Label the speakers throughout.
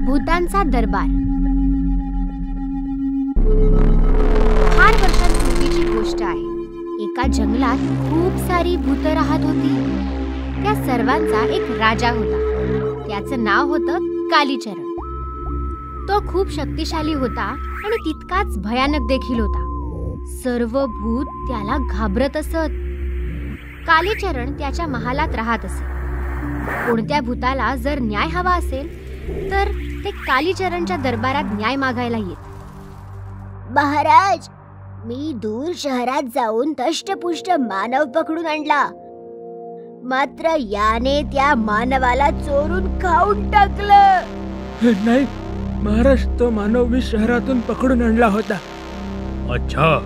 Speaker 1: भूतांचा दरबार. फार वर्षांपूर्वीची गोष्ट आहे. एका जंगलात खूप सारी भूत राहत होती. त्या सर्वांचा एक राजा होता. त्याचं नाव होतं कालीचरण. तो खूप शक्तिशाली होता आणि तितकाच भयानक देखील होता. सर्व भूत त्याला घाबरत असत. कालीचरण त्याच्या महालात राहत असे. कोणत्या भूताला जर न्याय हवा असेल तर ते कालीचरणच्या दरबारात न्याय मागायला येत.
Speaker 2: महाराज, मी दूर शहरात जाऊन धष्टपुष्ट मानव पकडून आणला, मात्र याने त्या मानवाला चोरून खाऊन टाकलं.
Speaker 3: नाही महाराज, तो मानव मी शहरातून पकडून आणला होता.
Speaker 4: अच्छा,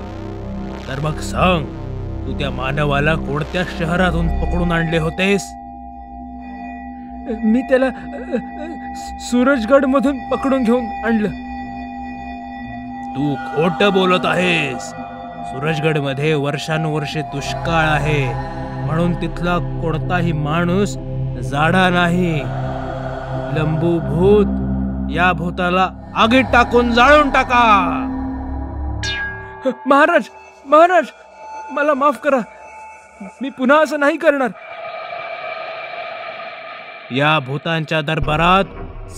Speaker 4: तर मग सांग, तू त्या मानवाला कोणत्या शहरातून पकडून आणले होतेस?
Speaker 3: मी त्याला सूरजगड मधून पकडून घेऊन आणलं.
Speaker 4: तू खोटं बोलत आहेस. सूरजगड मध्ये वर्षानुवर्षे दुष्काळ आहे, म्हणून तिथला कोणताही माणूस जाडा नाही. लंबू भूत, या भूताला आगीत टाकून जाळून टाका.
Speaker 3: महाराज, महाराज, मला माफ करा. मी पुन्हा असं नाही करणार.
Speaker 4: या भूतांच्या दरबारात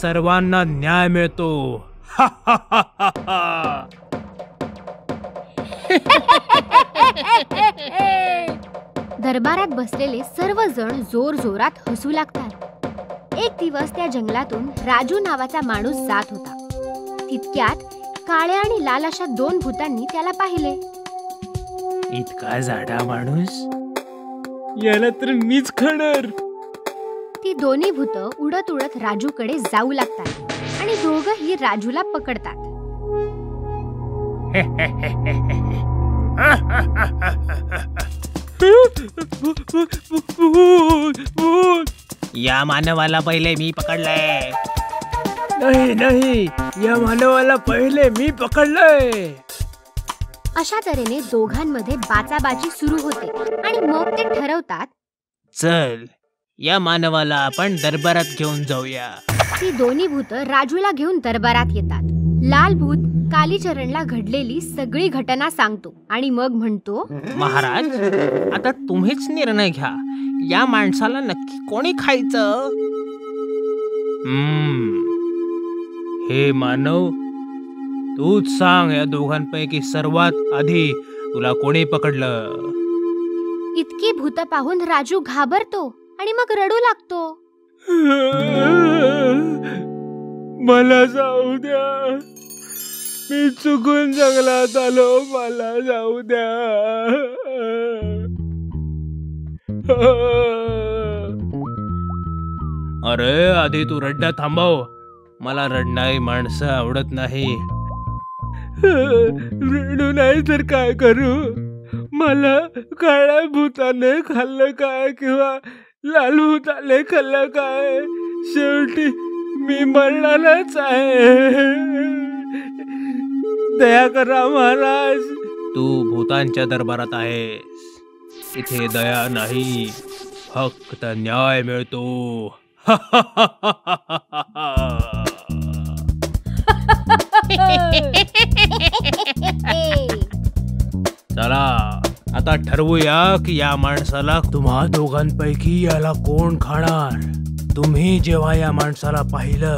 Speaker 4: सर्वांना न्याय मिळतो.
Speaker 1: दरबारात बसलेले सर्वजण जोर जोरात हसू लागतात. एक दिवस त्या जंगलातून राजू नावाचा माणूस जात होता. तितक्यात काळ्या आणि लाल अशा दोन भूतांनी त्याला पाहिले.
Speaker 4: इतका जाडा माणूस,
Speaker 3: याला तर मीच खाणार.
Speaker 1: ती दोन्ही भूत उडत उडत राजूकडे जाऊ लागतात आणि दोघंही राजूला पकडतात.
Speaker 4: या मानवाला पहिले मी पकडलंय.
Speaker 3: नाही नाही, या मानवाला पहिले मी पकडलंय.
Speaker 1: अशा तऱ्हेने दोघांमध्ये बाचाबाची सुरू होते आणि मग ते ठरवतात,
Speaker 4: चल, या मानवाला आपण दरबारात घेऊन जाऊया.
Speaker 1: ती दोन्ही भूत राजूला घेऊन दरबारात येतात. लाल भूत कालीचरणला घडलेली सगळी घटना सांगतो आणि मग म्हणतो,
Speaker 4: महाराज, आता तुम्हीच निर्णय घ्या. या माणसाला नक्की कोणी खायचं? हे मानव, तूच सांग, या दोघांपैकी सर्वात आधी तुला कोणी पकडलं?
Speaker 1: इतकी भूत पाहून राजू घाबरतो आणि मग रडू लागतो.
Speaker 3: मला जाऊ द्या, मी चुकून जंगलात आलो, मला जाऊ द्या.
Speaker 4: अरे, आधी तू रडणं थांबव. मला रडणारी माणसं आवडत नाही.
Speaker 3: रडू नाही तर काय करू? मला काळ्या भूताने खाल्लं काय किंवा लाल भूताने खाल्लं काय? शेवटी मी मरणारच आहे. दया करा महाराज.
Speaker 4: तू भूतांच्या दरबारात आहेस. इथे दया नाही, फक्त न्याय मिळतो. चला, आता ठरवूया की या माणसाला, तुम्हा दोघांपैकी याला कोण खाणार. तुम्ही जेव्हा या माणसाला पाहिलं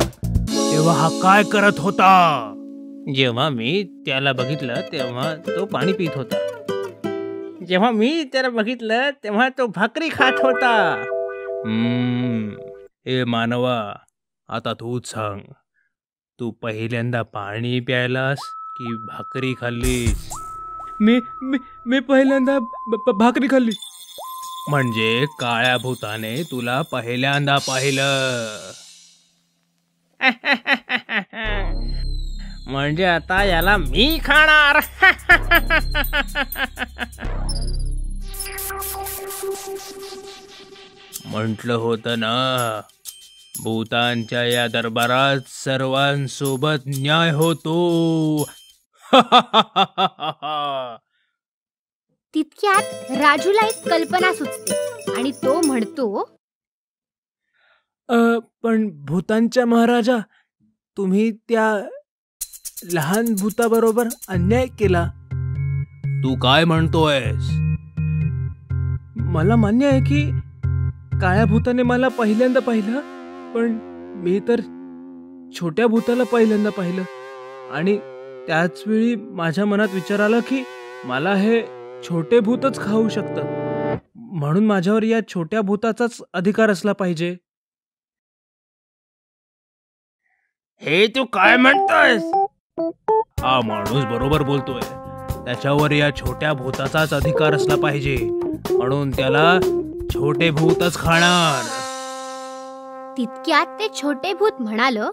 Speaker 4: तेव्हा हा काय करत होता? जेव्हा मी त्याला बघितलं तेव्हा तो पाणी पित होता. जेव्हा मी त्याला बघितलं तेव्हा तो भाकरी खात होता. हे मानवा, आता तूच सांग, तू पहिल्यांदा पाणी प्यायलास की भाकरी खाल्लीस?
Speaker 3: मी पहिल्यांदा भाकरी खाल्ली.
Speaker 4: म्हणजे काळ्या भूताने तुला पहिल्यांदा पाहिलं. म्हणजे आता याला मी खाणार. म्हटलं होतं ना, भूतांच्या या दरबारात सर्वांसोबत न्याय होतो.
Speaker 1: तितक्यात राजूला एक कल्पना सुचते आणि तो म्हणतो,
Speaker 4: पण भूतांच्या महाराजा, तुम्ही त्या लहान भूताबरोबर अन्याय केला. तू काय म्हणतोयस? मला मान्य आहे की काळ्या भूताने मला पहिल्यांदा पाहिलं, पण मी तर छोट्या भूताला पहिल्यांदा पाहिलं आणि त्याच वेळी माझ्या मनात विचार आला की मला हे छोटे भूतच खाऊ शकतं, म्हणून माझ्यावर या छोट्या भूताचाच अधिकार असला पाहिजे. हे तू काय म्हणतोयस? हा माणूस बरोबर बोलतोय. त्याच्यावर या छोट्या भूताचाच अधिकार असला पाहिजे, म्हणून त्याला छोटे भूतच खाणार.
Speaker 1: तितक्यात ते छोटे भूत म्हणालं,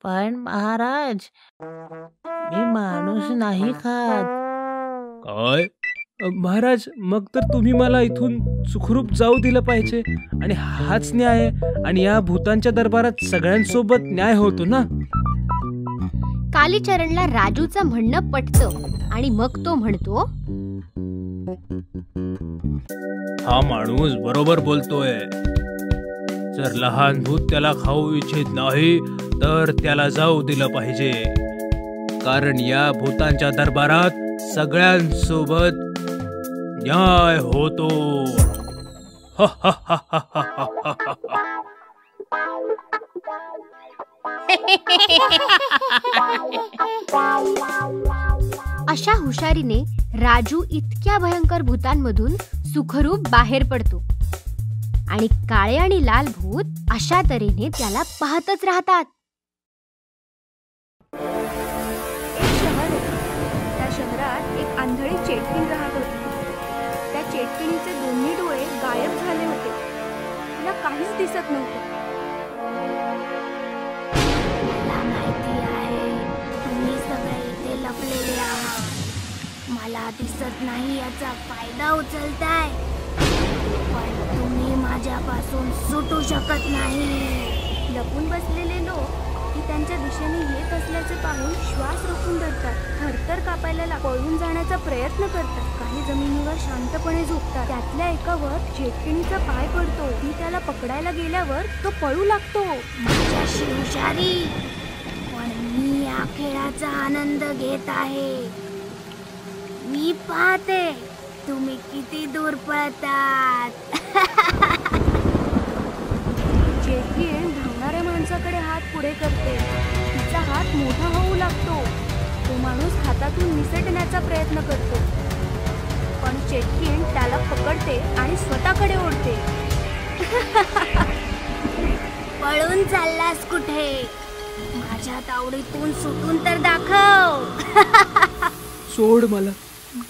Speaker 5: पण महाराज, मी माणूस नाही खात.
Speaker 4: काय? महाराज, मग तर तुम्ही मला इथून सुखरूप जाऊ दिलं पाहिजे आणि हाच न्याय आहे. आणि या भूतांच्या दरबारात सगळ्यांसोबत न्याय होतो ना.
Speaker 1: कालीचरणला राजूचं म्हणणं पटतं आणि मग तो म्हणतो,
Speaker 4: हा माणूस बरोबर बोलतोय. जर लहान भूत त्याला खाऊ इच्छित नाही तर त्याला जाऊ दिलं पाहिजे, कारण या भूतांच्या दरबारात सगळ्यांसोबत न्याय होतो.
Speaker 1: अशा हुशारीने राजू इतक्या भयंकर भूतांमधून सुखरूप बाहेर पडतो आणि काळे आणि लाल भूत अशा तऱ्हेने त्याला पाहतच राहतात.
Speaker 6: एक शहर होते. त्या शहरात एक आंधळी चेटकीण राहत होती. त्या चेटकिणीचे दोन्ही डोळे गायब झाले होते. तिला काहीच दिसत नव्हतं.
Speaker 2: मला माहिती आहे तुम्ही सगळे इथे लपलेले आहात. मला दिसत नाही याचा फायदा उचलताय, पण तुम्ही माझ्यापासून सुटू शकत नाही.
Speaker 6: लपून बसलेले लोक ती त्यांच्या दिशेने येत असल्याचे पाहून श्वास रोखून धरतात. थरथर कापायला पळून जाण्याचा प्रयत्न करतात. काही जमिनीवर शांतपणे झोपतात. त्यातल्या एकावर चेटकिणीचा पाय पडतो. ती त्याला पकडायला गेल्यावर तो पळू लागतो.
Speaker 2: माझ्याशी हुशारी, पण मी या खेळाचा आनंद घेत आहे. मी पाहते तुम्ही किती दूर पळतात.
Speaker 6: चेटकीण धावणाऱ्या माणसाकडे हात पुढे करते. तिचा हात मोठा होऊ लागतो. तो माणूस हातातून निसटण्याचा प्रयत्न करतो, पण चेटकीण त्याला पकडते आणि स्वतःकडे ओढते.
Speaker 2: पळून चाललास कुठे? माझ्या तावडीतून सुटून तर दाखव.
Speaker 3: सोड मला,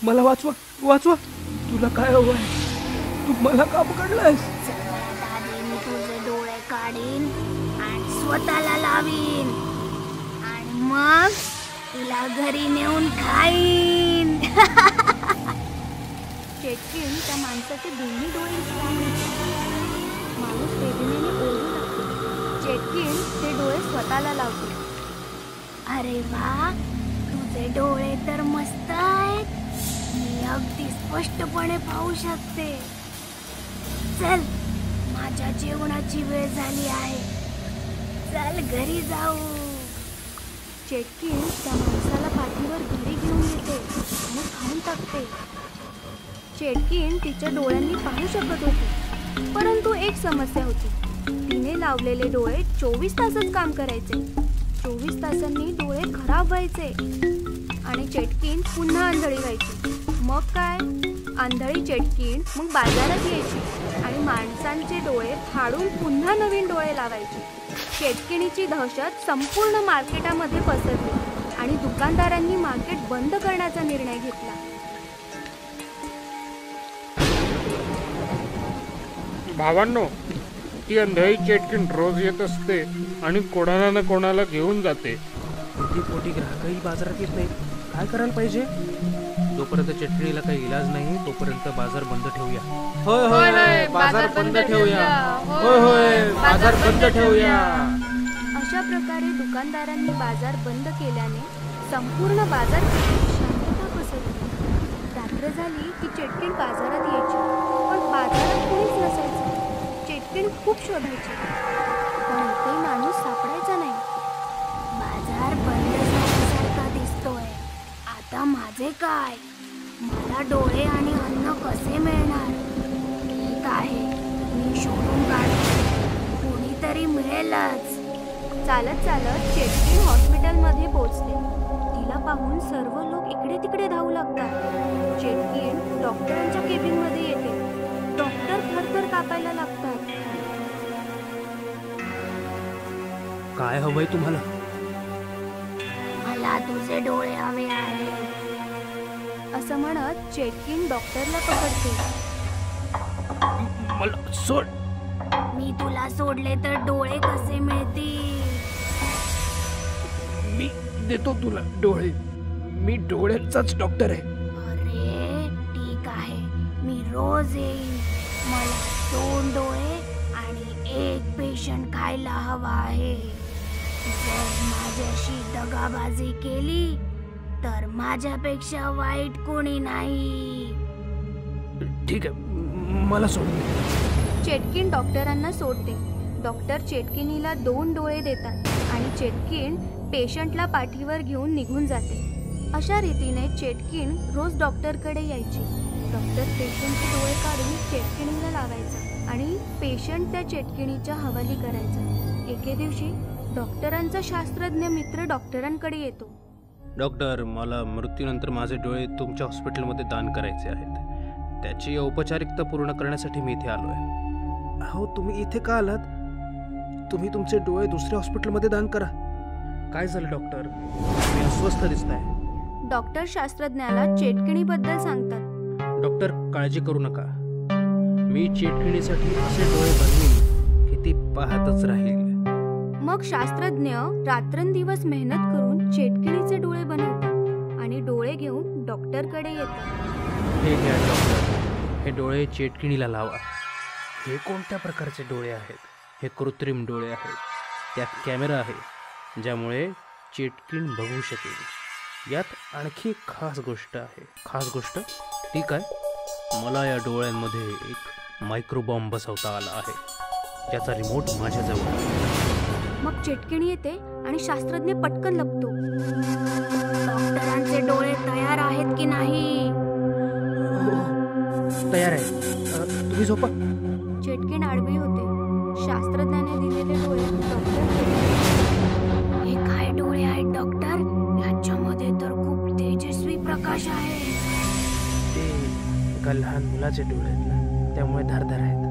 Speaker 3: मला वाचवा, वाचवा. तुला काय हवं आहे? तू मला का पकडलायस?
Speaker 2: सगळ्यात आधी मी तुझे डोळे काढीन आणि स्वतःला लावीन, आणि मग तुला घरी नेऊन खाईन.
Speaker 6: चेटकीण त्या माणसाचे दोन्ही डोळे उचलून माणूस वेदनेने ओरडू लागतो. चेटकीण ते डोळे स्वतःला लावते.
Speaker 2: अरे वा, तुझे डोळे तर मस्त आहेत. मी अगदी स्पष्टपणे पाहू शकते. चल, माझ्या जेवणाची वेळ झाली आहे. चल घरी जाऊ.
Speaker 6: चेटकीण त्या माणसाला पाठीवर घरी घेऊन येते आणि खाऊन टाकते. चेटकीण तिच्या डोळ्यांनी पाहू शकत होती, परंतु एक समस्या होती. तिने लावलेले डोळे 24 तासच काम करायचे. 24 तासांनी डोळे खराब व्हायचे आणि चेटकीण पुन्हा आंधळी व्हायची. मग काय, आंधळी चेटकीण मग बाजारात यायची आणि माणसांचे डोळे फाडून पुन्हा नवीन डोळे लावायची. चेटकिणीची दहशत संपूर्ण मार्केटामध्ये पसरली आणि दुकानदारांनी मार्केट बंद करण्याचा निर्णय घेतला.
Speaker 3: भावांनो, ती अंधळी चेटकीण रोज येत असते आणि कोणाला ना कोणाला घेऊन जाते.
Speaker 4: पोटी ग्राहकही बाजारात येत नाही. काय करायला पाहिजे? जोपर्यंत चटणीला काही इलाज नाही तोपर्यंत बाजार बंद ठेवूया.
Speaker 3: होय होय, बाजार बंद ठेवूया. होय होय, बाजार बंद ठेवूया.
Speaker 6: अशा प्रकारे दुकानदारांनी बाजार बंद केल्याने संपूर्ण बाजारपेठेत शांतता पसरली. रात्र झाली की चेटकीण बाजारात यायची, पण बाजारात कोणीच नसायचं. चेटकीण चेटकीण खूप शोधायची, पण ते माणूस सापडायचा नाही.
Speaker 2: बाजार बंद झाल्यासारखा दिसतोय. आता माझे काय? मला डोळे आणि अन्न कसे मिळणार? ठीक आहे, मी शोधून काढते. कोणीतरी मिळेलच.
Speaker 6: चालत चालत चेटकीण हॉस्पिटलमध्ये पोहोचते. तिला पाहून सर्व लोक इकडे तिकडे धावू लागतात. चेटकीण डॉक्टरांच्या केबिनमध्ये येते. डॉक्टर थरथर कापायला लागतात.
Speaker 4: काय हवंय तुम्हाला?
Speaker 2: मला तुझे डोळे हवे आहेत.
Speaker 6: असं म्हणत चेटकीण डॉक्टरला पकडते.
Speaker 4: मला सोड.
Speaker 2: मी तुला सोडले तर डोळे कसे मिळतील?
Speaker 4: मी देतो तुला डोळे. मी डोळ्यांचाच डॉक्टर आहे.
Speaker 2: अरे ठीक आहे, मी रोज येईन. मला 2 डोळे आणि 1 पेशंट खायला हवा आहे. जर माझ्याशी दगाबाजी केली तर माझ्यापेक्षा वाईट कोणी नाही.
Speaker 4: ठीक आहे, मला सोड.
Speaker 6: चेटकीण डॉक्टरांना सोडते. डॉक्टर चेटकिणीला 2 डोळे देतात आणि चेटकीण पेशंटला पाठीवर घेऊन निघून जाते. अशा रीतीने चेटकीण रोज डॉक्टरकडे यायची. डॉक्टर पेशंटचे डोळे काढून चेटकिणीला लावायचा आणि पेशंट त्या चेटकिणीच्या हवाली करायचा. एके दिवशी डॉक्टरांचा शास्त्रज्ञ मित्र डॉक्टरांकडे येतो.
Speaker 4: डॉक्टर, मला मृत्यूनंतर माझे डोळे तुमच्या हॉस्पिटलमध्ये दान करायचे आहेत. त्याची औपचारिकता पूर्ण करण्यासाठी मी इथे आलोय. हो, तुम्ही इथे का आलात? तुम्ही तुमचे डोळे दुसऱ्या हॉस्पिटलमध्ये दान करा. काय झालं डॉक्टर? मी अस्वस्थ दिसताय.
Speaker 6: डॉक्टर शास्त्रज्ञाला चेटकिणीबद्दल सांगतात.
Speaker 4: डॉक्टर, काळजी करू नका. मी चेटकिणीसाठी असे डोळे बनवीन की ती पाहतच राहील.
Speaker 6: मग शास्त्रज्ञ रात्रंदिवस मेहनत करून चेटकिणीचे डोळे बनवतात आणि डोळे घेऊन डॉक्टरकडे येतात.
Speaker 4: हे घ्या डॉक्टर, हे डोळे चेटकिणीला लावा. हे कोणत्या प्रकारचे डोळे आहेत? हे कृत्रिम डोळे आहेत. त्यात कॅमेरा आहे ज्यामुळे चेटकीण बघू शकेल. यात आणखी एक खास गोष्ट आहे. खास गोष्ट ती काय? मला या डोळ्यांमध्ये एक मायक्रोबॉम्ब बसवता आला आहे, ज्याचा रिमोट माझ्याजवळ आहे.
Speaker 6: मग चेटकिणी येते आणि शास्त्रज्ञ पटकन लपतो.
Speaker 2: डॉक्टरांचे डोळे तयार आहेत की नाही?
Speaker 4: तयार आहे. तुम्ही झोपा.
Speaker 6: चेटकीण आडवी होते. शास्त्रज्ञाने दिलेले डोळे डॉक्टर
Speaker 2: हे काय डोळे आहेत डॉक्टर? याच्यामध्ये तर खूप तेजस्वी प्रकाश आहे.
Speaker 4: ते एका लहान मुलाचे डोळे आहेत ना, त्यामुळे धारदार आहेत.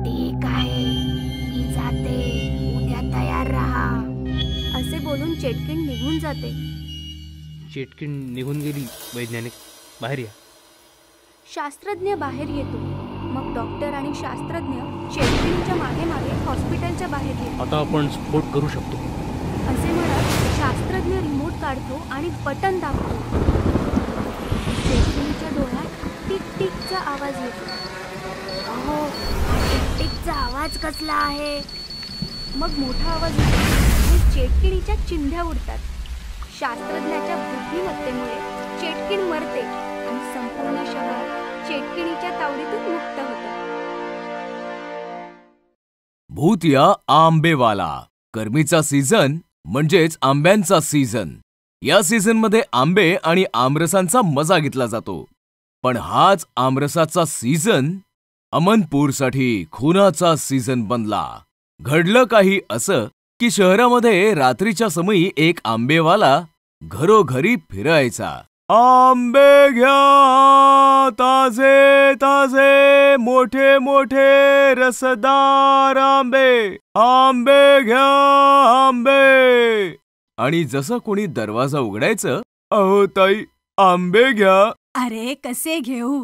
Speaker 2: ठीक आहे, मी जाते. उद्या तयार राहा.
Speaker 6: असे बोलून चेटकीण निघून जाते.
Speaker 4: चेटकीण निघून गेली. वैज्ञानिक, बाहेर या.
Speaker 6: शास्त्रज्ञ बाहेर येतो. मग डॉक्टर आणि शास्त्रज्ञ चेटकिणीच्या मागे मागे हॉस्पिटलच्या बाहेर येतो.
Speaker 4: आता आपण स्फोट करू शकतो.
Speaker 6: असे म्हणत शास्त्रज्ञ रिमोट काढतो आणि बटन दाबतो. चेटकिणीच्या डोळ्यात टिक टिकचा आवाज येतो.
Speaker 2: अहो, हा टिकटिकचा आवाज कसला आहे?
Speaker 6: मग मोठा आवाज येतो आणि चेटकिणीच्या चिंध्या उडतात. शास्त्रज्ञाच्या बुद्धिमत्तेमुळे चेटकीण मरते आणि संपूर्ण शहर चेटकिणीच्या तावडीतून मुक्त होतं.
Speaker 7: भूतिया आंबेवाला. गरमीचा सीझन म्हणजेच आंब्यांचा सीझन. या सीझनमध्ये आंबे आणि आमरसांचा मजा घेतला जातो. पण हाच आमरसाचा सीझन अमनपूरसाठी खुनाचा सीझन बनला. घडलं काही असं की शहरामध्ये रात्रीच्या समयी एक आंबेवाला घरोघरी फिरायचा. आंबे घ्या, ताजे ताजे मोठे मोठे रसदार आंबे, आंबे घ्या आंबे. आणि जसं कोणी दरवाजा उघडायचं, अहो ताई आंबे घ्या.
Speaker 8: अरे कसे घेऊ?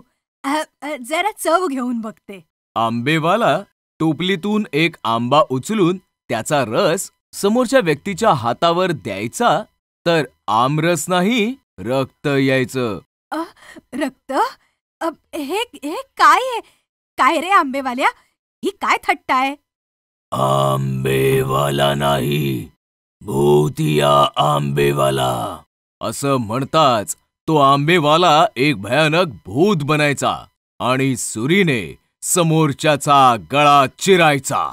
Speaker 8: जरा चव घेऊन बघते.
Speaker 7: आंबेवाला टोपलीतून एक आंबा उचलून त्याचा रस समोरच्या व्यक्तीच्या हातावर द्यायचा, तर आमरस नाही रक्त यायचं.
Speaker 8: रक्त? हे काय आहे? काय रे आंबेवाल्या, ही काय थट्टा आहे?
Speaker 7: आंबेवाला नाही, भूतिया आंबेवाला. असं म्हणताच तो आंबेवाला एक भयानक भूत बनायचा आणि सुरीने समोरच्याचा गळा चिरायचा.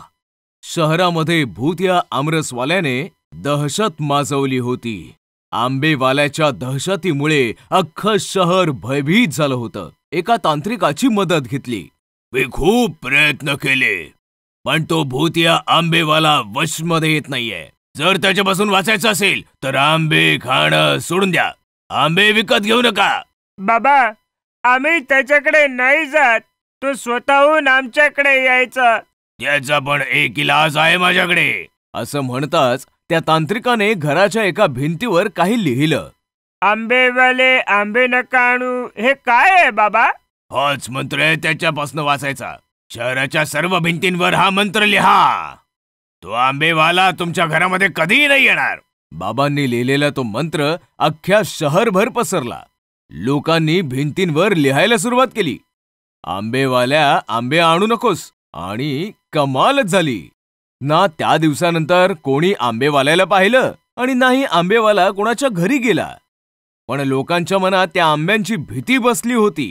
Speaker 7: शहरामध्ये भूत या आमरसवाल्याने दहशत माजवली होती. आंबेवाल्याच्या दहशतीमुळे अख्खं शहर भयभीत झालं होतं. एका तांत्रिकाची मदत घेतली. मी खूप प्रयत्न केले, पण तो भूत या आंबेवाला वशमध्ये येत नाहीये. जर त्याच्यापासून वाचायचं असेल तर आंबे खाणं सोडून द्या. आंबे विकत घेऊ नका.
Speaker 3: बाबा, आम्ही त्याच्याकडे नाही जात. तो स्वतःहून आमच्याकडे यायचा.
Speaker 7: त्याचा पण एक इलाज आहे माझ्याकडे. असं म्हणताच त्या तांत्रिकाने घराच्या एका भिंतीवर काही लिहिलं.
Speaker 3: आंबेवाले आंबे नका आणू. हे काय आहे बाबा?
Speaker 7: हाच मंत्र आहे त्याच्यापासून वाचायचा. शहराच्या सर्व भिंतींवर हा मंत्र लिहा. तो आंबेवाला तुमच्या घरामध्ये कधीही नाही येणार. बाबांनी लिहिलेला तो मंत्र अख्ख्या शहरभर पसरला. लोकांनी भिंतींवर लिहायला सुरुवात केली, आंबेवाल्या आंबे आणू नकोस. आणि कमालच झाली. ना त्या दिवसानंतर कोणी आंबेवाल्याला पाहिलं आणि नाही आंबेवाला कोणाच्या घरी गेला. पण लोकांच्या मनात त्या आंब्यांची भीती बसली होती.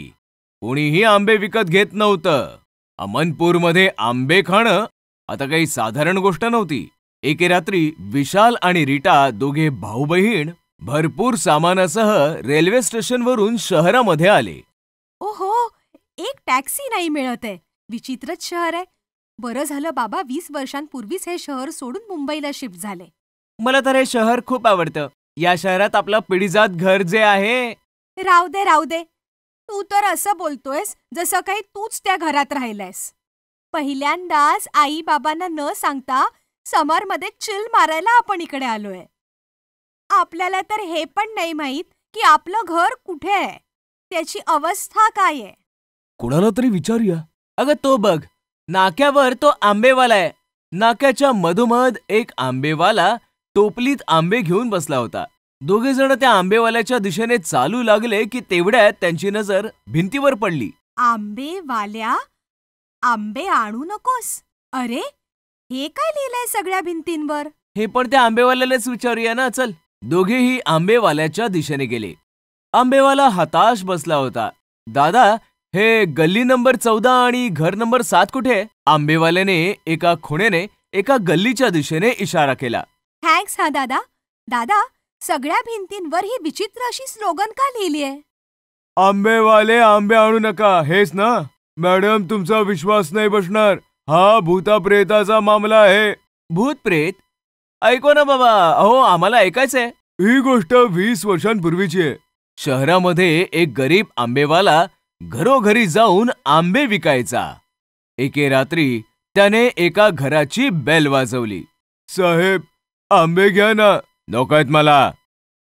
Speaker 7: कोणीही आंबे विकत घेत नव्हतं. अमनपूरमध्ये आंबे खाणं आता काही साधारण गोष्ट नव्हती. एके रात्री विशाल आणि रीटा दोघे भाऊ बहीण भरपूर सामानासह रेल्वे स्टेशनवरून शहरामध्ये आले.
Speaker 8: ओहो, एक टॅक्सी नाही मिळत आहे. विचित्रच शहर आहे. बरं झालं बाबा 20 वर्षांपूर्वीच हे शहर सोडून मुंबईला शिफ्ट झाले.
Speaker 7: मला तर हे शहर खूप आवडतं. या शहरात आपलं पिढीजात घर जे आहे.
Speaker 8: राहू दे राहू दे. तू तर असं बोलतोयस जसं काही तूच त्या घरात राहिलायस. पहिल्यांदाच आई बाबांना न सांगता समरमध्ये चिल मारायला आपण इकडे आलोय. आपल्याला तर हे पण नाही माहित की आपलं घर कुठे आहे, त्याची अवस्था काय आहे.
Speaker 7: कुणाला तरी विचारूया. अगं तो बघ, नाक्यावर तो आंबेवाला आहे. नाक्याच्या मधोमध एक आंबेवाला टोपलीत आंबे घेऊन बसला होता. दोघे जण त्या आंबेवाल्याच्या दिशेने चालू लागले की तेवढ्यात त्यांची नजर भिंतीवर पडली.
Speaker 8: आंबेवाल्या, आंबे आणू नकोस. अरे, हे काय लिहिलंय सगळ्या भिंतींवर?
Speaker 7: हे पण त्या आंबेवाल्यालाच विचारूया ना. चल. दोघेही आंबेवाल्याच्या दिशेने गेले. आंबेवाला हताश बसला होता. दादा, हे गल्ली नंबर 14 आणि घर नंबर 7 कुठे? आंबेवाल्याने एका खुणेने एका गल्लीच्या दिशेने इशारा केला.
Speaker 8: थँक्स हा दादा. दादा, सगळ्या भिंतींवर ही विचित्र अशी स्लोगन का लिहिली आहे?
Speaker 3: आंबेवाले आंबे आणू नका, हेच ना? मॅडम, तुमचा विश्वास नाही बसणार. हा भूताप्रेताचा मामला आहे.
Speaker 7: भूत प्रेत? ऐको ना बाबा. अहो, आम्हाला ऐकायचंय.
Speaker 3: ही गोष्ट 20 वर्षांपूर्वीची आहे.
Speaker 7: शहरामध्ये एक गरीब आंबेवाला घरोघरी जाऊन आंबे विकायचा. एके रात्री त्याने एका घराची बेल वाजवली.
Speaker 3: साहेब, आंबे घ्या ना.
Speaker 7: नकोयत मला.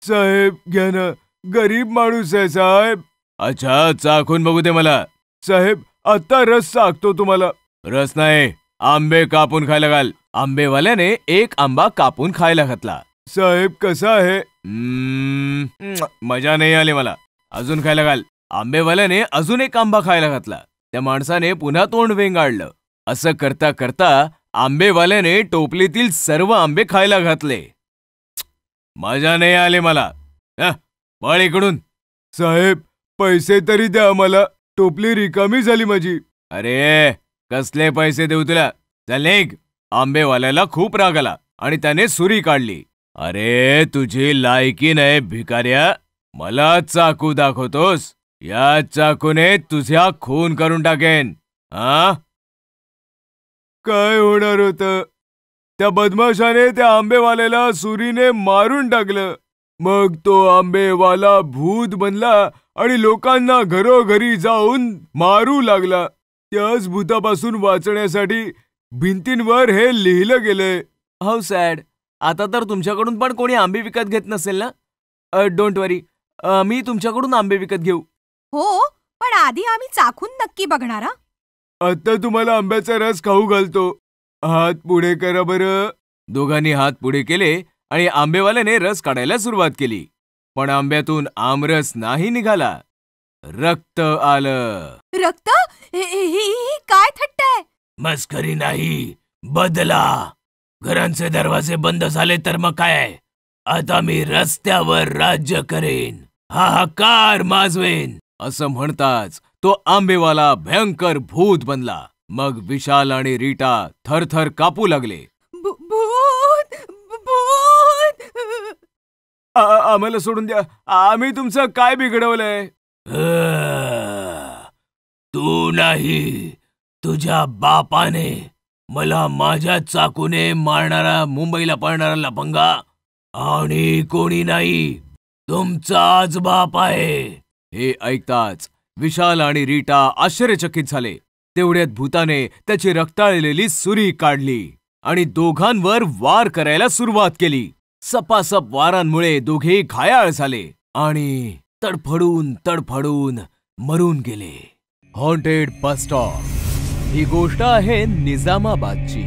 Speaker 3: साहेब, घ्या ना. गरीब माणूस आहे साहेब.
Speaker 7: अच्छा, चाखून बघू दे मला.
Speaker 3: साहेब, आता रस चाकतो तुम्हाला.
Speaker 7: रस नाही, आंबे कापून खायला घाल. आंबेवाल्याने एक आंबा कापून खायला घातला.
Speaker 3: साहेब, कसा आहे?
Speaker 7: मजा नाही आली मला. अजून खायला घाल. आंबेवाल्याने अजून एक आंबा खायला घातला. त्या माणसाने पुन्हा तोंड वेंगाळलं. असं करता करता आंबेवाल्याने टोपलीतील सर्व आंबे खायला घातले. मजा नाही आली मला. पळ इकडून.
Speaker 3: साहेब, पैसे तरी द्या मला. टोपली रिकामी झाली माझी.
Speaker 7: अरे, कसले पैसे देऊ तुला? चल निघ. आंबेवाल्याला खूप राग आला आणि त्याने सुरी काढली. अरे, तुझी लायकी नाही भिकाऱ्या. मला चाकू दाखवतोस? या चाकूने तुझ्या खून करून टाकेन. हा?
Speaker 3: काय होणार होतं? त्या बदमाशाने त्या आंबेवाल्याला सुरीने मारून टाकलं. मग तो आंबेवाला भूत बनला आणि लोकांना घरोघरी जाऊन मारू लागला. त्याच भूतापासून वाचण्यासाठी भिंतींवर हे लिहिलं गेलंय.
Speaker 7: How sad. आता तर तुमच्याकडून पण कोणी आंबे विकत घेत नसेल ना? डोंट वरी, मी तुमच्याकडून आंबे विकत घेऊ.
Speaker 8: हो, पण आधी आम्ही चाखून नक्की बघणार.
Speaker 3: आता तुम्हाला आंब्याचा रस खाऊ घालतो. हात पुढे करा बरं.
Speaker 7: दोघांनी हात पुढे केले आणि आंबेवाल्याने रस काढायला सुरुवात केली. पण आंब्यातून आमरस नाही निघाला. रक्त आलं.
Speaker 8: रक्त? ही काय थट्ट आहे?
Speaker 7: मस्करी नाही, बदला. घरांचे दरवाजे बंद झाले तर मग काय? आता मी रस्त्यावर राज्य करेन, हाहाकार माजवेन. असं म्हणताच तो आंबेवाला भयंकर भूत बनला. मग विशाल आणि रीटा थरथर कापू लागले.
Speaker 8: भूत भूत.
Speaker 7: आम्हाला सोडून द्या, आम्ही तुमचं काय बिघडवलंय? तू नाही, तुझ्या बापाने मला माझ्या चाकूने मारणारा मुंबईला पळणारा लफंगा आणि कोणी नाही, तुमचाच बाप आहे. हे ऐकताच विशाल आणि रीटा आश्चर्यचकित झाले. तेवढ्यात भूताने त्याची रक्ताळलेली सुरी काढली आणि दोघांवर वार करायला सुरुवात केली. सपासप वारांमुळे दोघे घायाळ झाले आणि तडफडून तडफडून मरून गेले. Haunted bus stop. ही गोष्ट आहे निजामाबादची.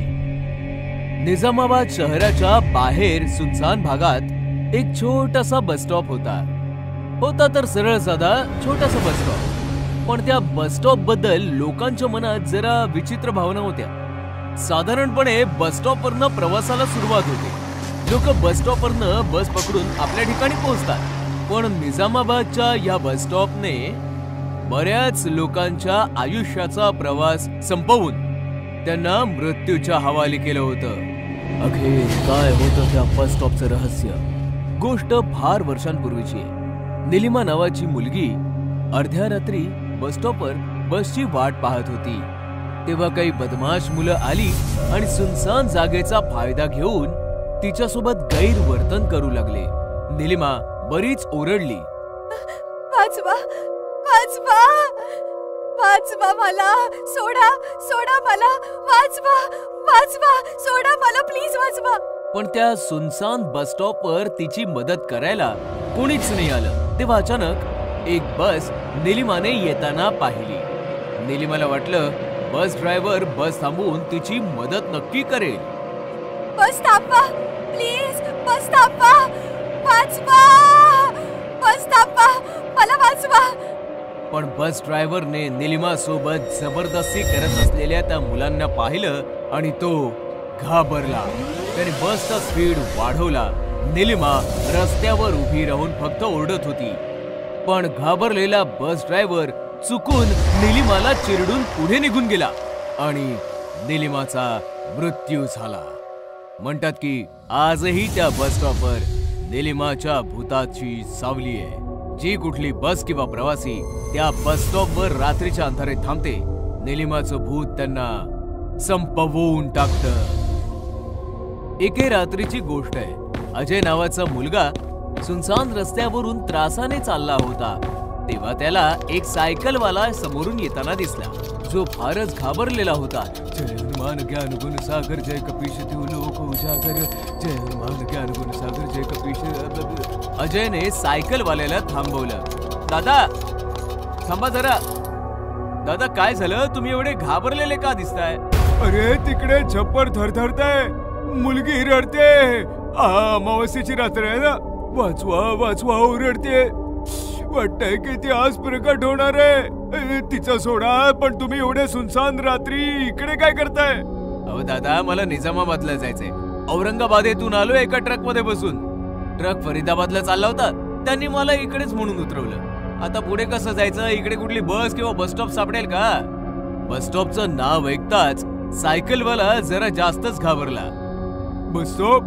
Speaker 7: निजामाबाद शहराच्या बाहेर सुनसान भागात एक छोटासा बस स्टॉप होता तर सरळ साधा छोटासा बस स्टॉप. पण त्या बस स्टॉप बद्दल लोकांच्या मनात जरा विचित्र भावना होत्या. साधारणपणे बस स्टॉपवरनं प्रवासाला सुरुवात होते. लोक बस स्टॉपवरनं बस पकडून आपल्या ठिकाणी पोहोचतात. पण निजामाबादच्या या बस स्टॉपने बऱ्याच लोकांच्या आयुष्याचा प्रवास संपवून त्यांना मृत्यूच्या हवाली केलं होतं. अखेर काय होतं त्या बस स्टॉपचं रहस्य? गोष्ट फार वर्षांपूर्वीची आहे. निलिमा नावाची मुलगी अर्ध्या रात्री बस स्टॉपवर बसची वाट पाहत होती. तेव्हा काही बदमाश मुलं आली आणि सुनसान जागेचा फायदा घेऊन तिच्यासोबत गैरवर्तन करू लागले. निलिमा बरीच ओरडली.
Speaker 8: वाचवा वाचवा वाचवा मला, सोडा सोडा मला, वाचवा वाचवा, सोडा मला, प्लीज वाचवा.
Speaker 7: पण त्या सुनसान बस स्टॉपवर तिची मदत करायला कोणीच नाही आलं. तेव्हा अचानक एक बस निलिमाने येताना पाहिली. निलिमाला वाटलं बस ड्रायव्हर बस थांबवून तिची मदत नक्की करेल.
Speaker 8: बस थांबवा प्लीज, बस थांबवा, वाचवा, बस थांबवा, मला वाचवा.
Speaker 7: पण बस ड्रायव्हरने निलिमा सोबत जबरदस्ती करत असलेल्या त्या मुलांना पाहिलं आणि तो घाबरला. त्याने बसचा स्पीड वाढवला. निलिमा रस्त्यावर उभी राहून फक्त ओरडत होती. पण घाबरलेला बस ड्रायव्हर चुकून निलिमाला चिरडून पुढे निघून गेला आणि निलिमाचा मृत्यू झाला. म्हणतात की आजही त्या बस स्टॉपवर निलिमाच्या भूताची सावली आहे. जी कुठली बस किंवा प्रवासी त्या बस स्टॉपवर रात्रीच्या अंधारात थांबते, निलिमाचं भूत त्यांना संपवून टाकतं. एके रात्रीची गोष्ट आहे. अजय नावाचा मुलगा सुनसान रस्त्यावरून त्रासाने चालला होता. तेव्हा त्याला एक सायकलवाला समोरून येताना दिसला, जो फारच घाबरलेला होता. जय हनुमान ज्ञान गुण सागर जय कपीश तू लोक उजागर, जय हनुमान ज्ञान गुण सागर जय कपीश. अजयने सायकलवाल्याला थांबवलं. दादा थांबा जरा. दादा काय झालं? तुम्ही एवढे घाबरलेले का दिसताय?
Speaker 3: अरे तिकडे छप्पर थरथरतय, मुलगी रडते. अमावस्येची रात्र आहे ना, वाचवा वाचवा ओरडते. वाटतंय की ती आज प्रकट होणार आहे. तिचा सोडा, पण तुम्ही एवढे सुनसान रात्री इकडे काय करताय?
Speaker 7: अहो दादा, मला निजामाबादला जायचंय. औरंगाबादेतून आलो एका ट्रक मध्ये बसून. ट्रक फरीदाबादला चालला होता, त्यांनी मला इकडेच म्हणून उतरवलं. आता पुढे कसं जायचं? इकडे कुठली बस किंवा बस स्टॉप सापडेल का? बस स्टॉपचं नाव ऐकताच सायकलवाला जरा जास्तच घाबरला.
Speaker 3: Bus stop?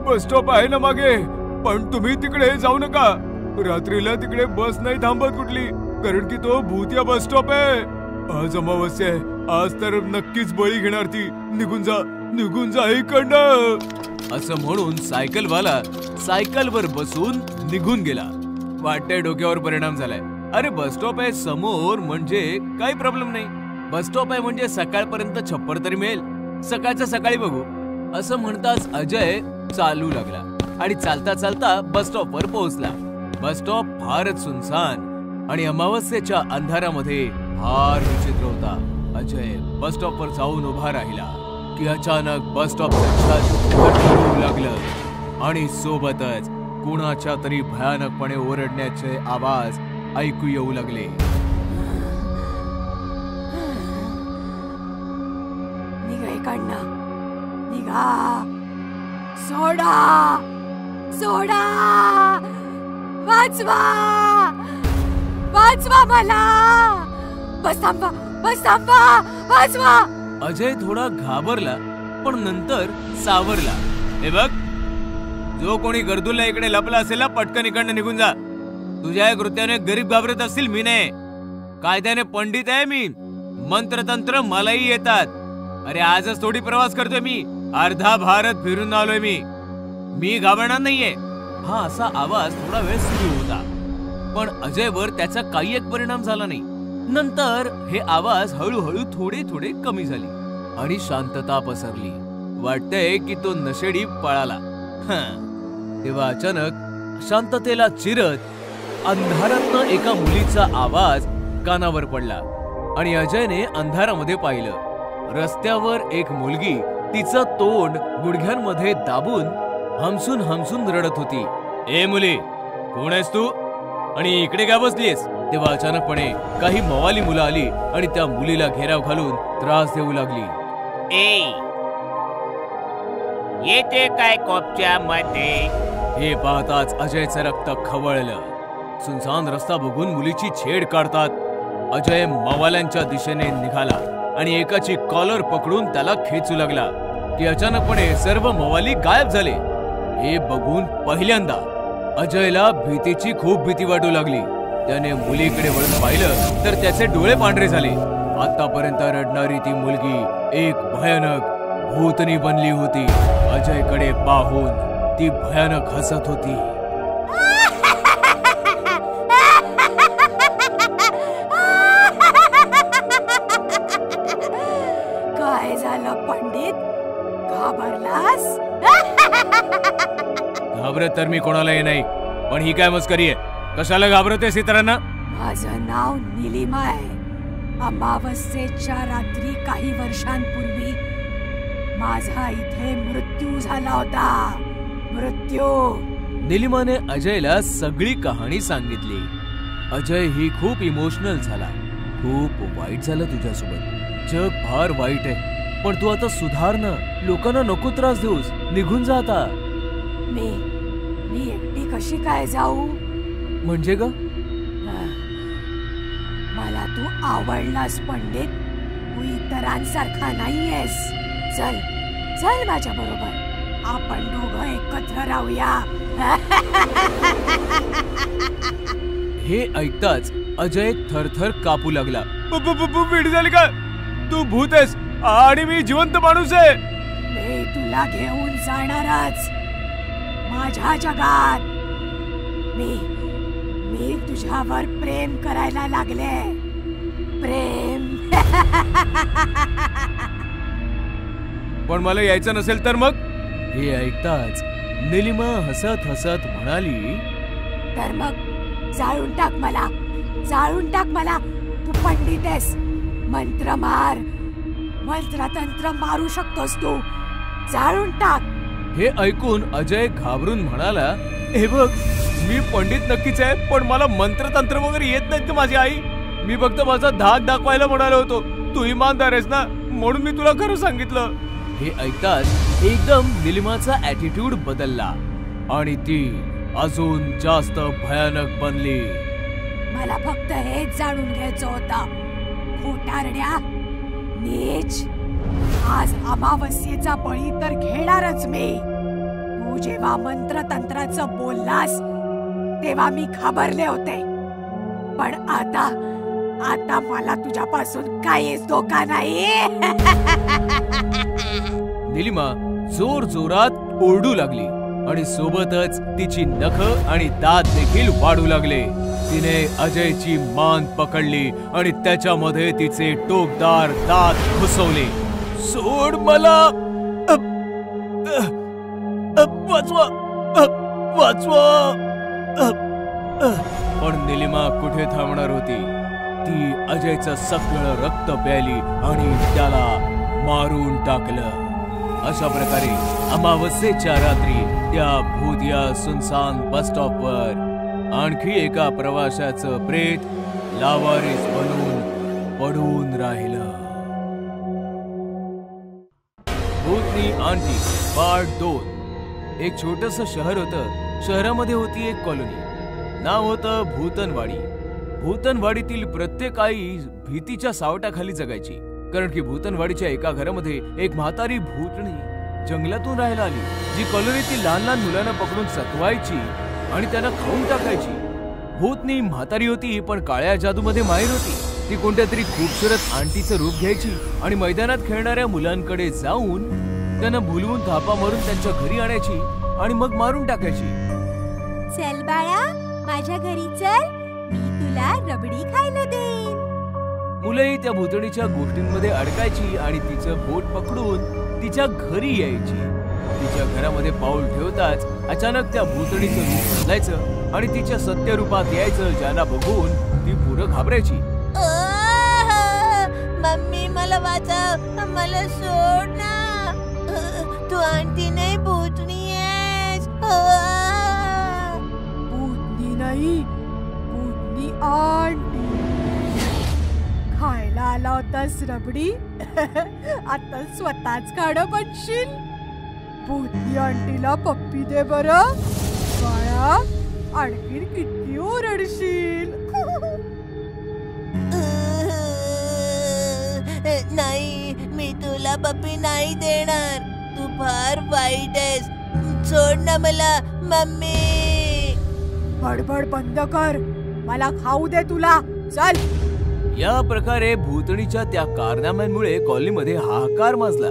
Speaker 3: बस स्टॉप आहे ना मागे, पण तुम्ही तिकडे जाऊ नका. रात्रीला तिकडे बस नाही थांबत कुठली, कारण की तो भूतिया बस स्टॉप आहे. आज अमावस्या आहे, आज तर नक्कीच बळी घेणार ती. निघून जा इकडनं.
Speaker 7: असं म्हणून सायकलवाला सायकलवर बसून निघून गेला. वाटतंय डोक्यावर परिणाम झालाय. अरे बस स्टॉप आहे समोर म्हणजे काही प्रॉब्लेम नाही. बस स्टॉप आहे म्हणजे सकाळपर्यंत छप्पर तरी मिळेल. सकाळच्या सकाळी बघू. असं म्हणताच अजय चालू लागला आणि चालता चालता बस स्टॉपवर पोहोचला. बस स्टॉप फारच सुनसान आणि अमावस्येच्या अंधारामध्ये फार विचित्र होता. अजय बस स्टॉपवर जाऊन उभा राहिला की अचानक बस स्टॉपचं लागलं आणि सोबतच कुणाच्या तरी भयानकपणे ओरडण्याचे आवाज ऐकू येऊ लागले.
Speaker 8: निघा इकडनं, निघा, सोडा सोडा, वाचवा वाचवा मला, बस थांबा, बस थांबा, वाचवा.
Speaker 7: अजय थोडा घाबरला पण नंतर सावरला. हे बघ, जो कोणी गर्दूला इकडे लपला असेल ना, पटकन इकडनं निघून जा. तुझ्या कृत्याने गरीब घाबरत असतील, मी नाही. कायद्याने पंडित आहे मी, मंत्रतंत्र मलाही येतात. अरे आजच थोडी प्रवास करतोय मी, अर्धा भारत फिरून आलोय मी घाबरणार नाहीये. हा असा आवाज थोडा वेळ सुरू होता पण अजयवर त्याचा काही एक परिणाम झाला नाही. नंतर हे आवाज हळूहळू थोडे थोडे कमी झाले आणि शांतता पसरली. वाटतंय की तो नशेडी पळाला. तेव्हा अचानक शांततेला चिरत अंधारातनं एका मुलीचा आवाज कानावर पडला आणि अजयने अंधारामध्ये पाहिलं. रस्त्यावर एक मुलगी तिचं तोंड गुडघ्यांमध्ये दाबून हमसून हमसून रडत होती. ए मुली, कोण आहेस तू आणि इकडे का बसलीस? तेव्हा अचानकपणे काही मवाली मुलं आली आणि त्या मुलीला घेराव घालून त्रास देऊ लागली.
Speaker 9: येते काय कोपच्या मध्ये?
Speaker 7: हे पाहताच अजयचं रक्त खवळलं. सुनसान रस्ता बघून मुलीची छेड काढतात. अजय मवाल्यांच्या दिशेने निघाला आणि एकाची कॉलर पकडून त्याला खेचू लागला की अचानकपणे सर्व मवाली गायब झाले. हे बघून पहिल्यांदा अजयला भीतीची खूप भीती वाटू लागली. त्याने मुलीकडे वळून पाहिलं तर त्याचे डोळे पांढरे झाले. आतापर्यंत रडणारी ती मुलगी एक भयानक भूतनी बनली होती. अजयकडे पाहून ती भयानक हसत होती.
Speaker 8: काय झालं पंडित, घाबरलास?
Speaker 7: घाबरत तर मी कोणालाही नाही, पण ही काय मस्करी आहे? कशाला घाबरतेस इतरांना?
Speaker 8: माझं नाव निलिमा आहे. अमावस्येच्या रात्री काही वर्षांपूर्वी माझा इथे मृत्यू झाला होता. मृत्यू.
Speaker 7: निलिमाने अजयला सगळी कहाणी सांगितली. अजय ही खूप इमोशनल झाला. खूप वाईट झालं तुझ्यासोबत. जग फार वाईट आहे, पण तू आता सुधार ना. लोकांना नको त्रास देऊस. निघून जा आता.
Speaker 8: मी एकटी कशी काय जाऊ?
Speaker 7: म्हणजे ग?
Speaker 8: मला तू आवडलास पंडित. तू इतरांसारखा नाहीयेस. चल चल माझ्या बरोबर. आपण दोघं एकत्र राहूया.
Speaker 7: हे ऐकताच अजय थरथर कापू लागला. वेडी झाली का? तू भूत आहेस आणि मी जिवंत माणूस आहे.
Speaker 8: मी तुला घेऊन जाणारच माझ्या जगात. मी तुझ्यावर प्रेम करायला लागले. प्रेम.
Speaker 7: पण मला यायचं नसेल तर मग? हे ऐकताच निलिमा हसत हसत म्हणाली,
Speaker 8: तर मग जाळून टाक मला. जाळून टाक मला. तू पंडित आहेस. मंत्र मार. मंत्रतंत्र मारू शकतोस तू. जाळून टाक.
Speaker 7: हे ऐकून अजय घाबरून म्हणाला, हे बघ, मी पंडित नक्कीच आहे, पण मला मंत्रतंत्र वगैरे येत नाहीत. माझी आई, मी फक्त माझा धाक दाखवायला म्हणालो होतो. तू इमानदार आहेस ना, म्हणून मी तुला खरं सांगितलं. हे ऐकताच एकदम निलिमाचा ॲटिट्यूड बदलला आणि ती अजून जास्त भयानक बनली.
Speaker 8: मला फक्त हेच जाणून घ्यायचं होतं. खोटारड्या, नीच. आज अमावस्येचा बळी तर घेणारच मी. तू जेव्हा मंत्रतंत्राचं बोललास तेव्हा मी घाबरले होते, पण आता मला तुझ्यापासून काहीच धोका नाही.
Speaker 7: निलिमा जोर जोरात ओरडू लागली आणि सोबतच तिची नख आणि दात देखील वाढू लागले. तिने अजयची मान पकडली आणि त्याच्यामध्ये तिचे टोकदार दात घुसवले. सोड मला. वाचवा, वाचवा. पण निलिमा कुठे थांबणार होती? ती अजयचं सगळं रक्त प्यायली आणि त्याला मारून टाकलं. अशा प्रकारे अमावस्येच्या रात्री त्या भूतिया सुनसान बस स्टॉपवर आणखी एका प्रवाशाचं प्रेत लावारिस बनून पडून राहिलं. भूतनी आंटी पार्ट 2. एक छोटस शहर होतं. शहरामध्ये होती एक कॉलनी. नाव होतं भूतनवाडी. भूतनवाडीतील प्रत्येक आई भीतीच्या सावटाखाली जगायची, कारण की भूतनवाडीच्या एका घरामध्ये एक म्हातारी भूतणी जंगलातून राहायला आली, जी कॉलनीतील लहान लहान मुलांना पकडून सतवायची आणि त्यांना खाऊन टाकायची. भूतनी म्हातारी होती, पण काळ्या जादूमध्ये माहिर होती. ती कोणत्या तरी खूपसुरत आंटीचं रूप घ्यायची आणि मैदानात खेळणाऱ्या मुलांकडे जाऊन त्यांना भुलवून थापा मारून त्यांच्या घरी आणायची आणि मग मारून टाकायची.
Speaker 8: चल बाळा, माझ्या घरी चल, मी तुला रबडी खायला देईन.
Speaker 7: मुलंही त्या भूतणीच्या गोष्टींमध्ये अडकायची आणि तिचं बोट पकडून तिच्या घरी यायची. तिच्या घरामध्ये पाऊल ठेवताच अचानक त्या भूतणीचं रूप बदलायचं आणि तिच्या सत्य रूपात यायचं, ज्यांना बघून ती पुरं घाबरायची.
Speaker 5: मम्मी मला वाचव, मला सोड ना, तू आंटी नाही भूतणी आहेस.
Speaker 8: भूतनी नाही, भूतनी आंटी. खायला आला होतास रबडी, आता स्वतःच खाणं बनशील. भूतनी आंटीला पप्पी दे बरं बाळा, आणखीन किती ओरडशील.
Speaker 5: नाही, मी तुला पप्पी नाही देणार, तू फार वाईट आहेस, सोड ना मला मम्मी.
Speaker 8: बडबड बंद कर, मला खाऊ दे तुला, चल.
Speaker 7: या प्रकारे भूतणीच्या त्या कारनाम्यांमुळे कॉलनीमध्ये हाहाकार माजला.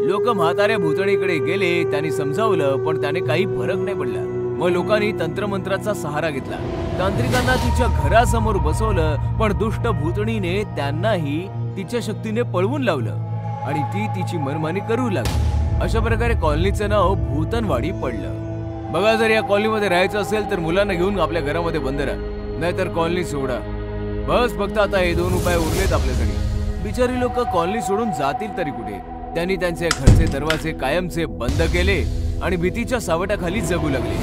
Speaker 7: लोक म्हाताऱ्या भूतणीकडे गेले, त्यांनी समजावलं, पण त्याने काही फरक नाही पडला. मग लोकांनी तंत्रमंत्राचा सहारा घेतला. तांत्रिकांना तिच्या घरासमोर बसवलं, पण दुष्ट भूतणीने त्यांनाही तिच्या शक्तीने पळवून लावलं आणि ती तिची मनमानी करू लागली. अशा प्रकारे कॉलनीचं नाव भूतनवाडी पडलं. बघा, जर या कॉलनीमध्ये राहायचं असेल तर मुलांना घेऊन आपल्या घरामध्ये बंद राहा, नाहीतर कॉलनी सोडा. बस फक्त आता हे 2 उपाय उरलेत आपल्यासाठी. बिचारी लोक कॉलनी सोडून जातील तरी कुठे? त्यांनी त्यांचे घरचे दरवाजे कायमचे बंद केले आणि भीतीच्या सावटाखाली जगू लागले.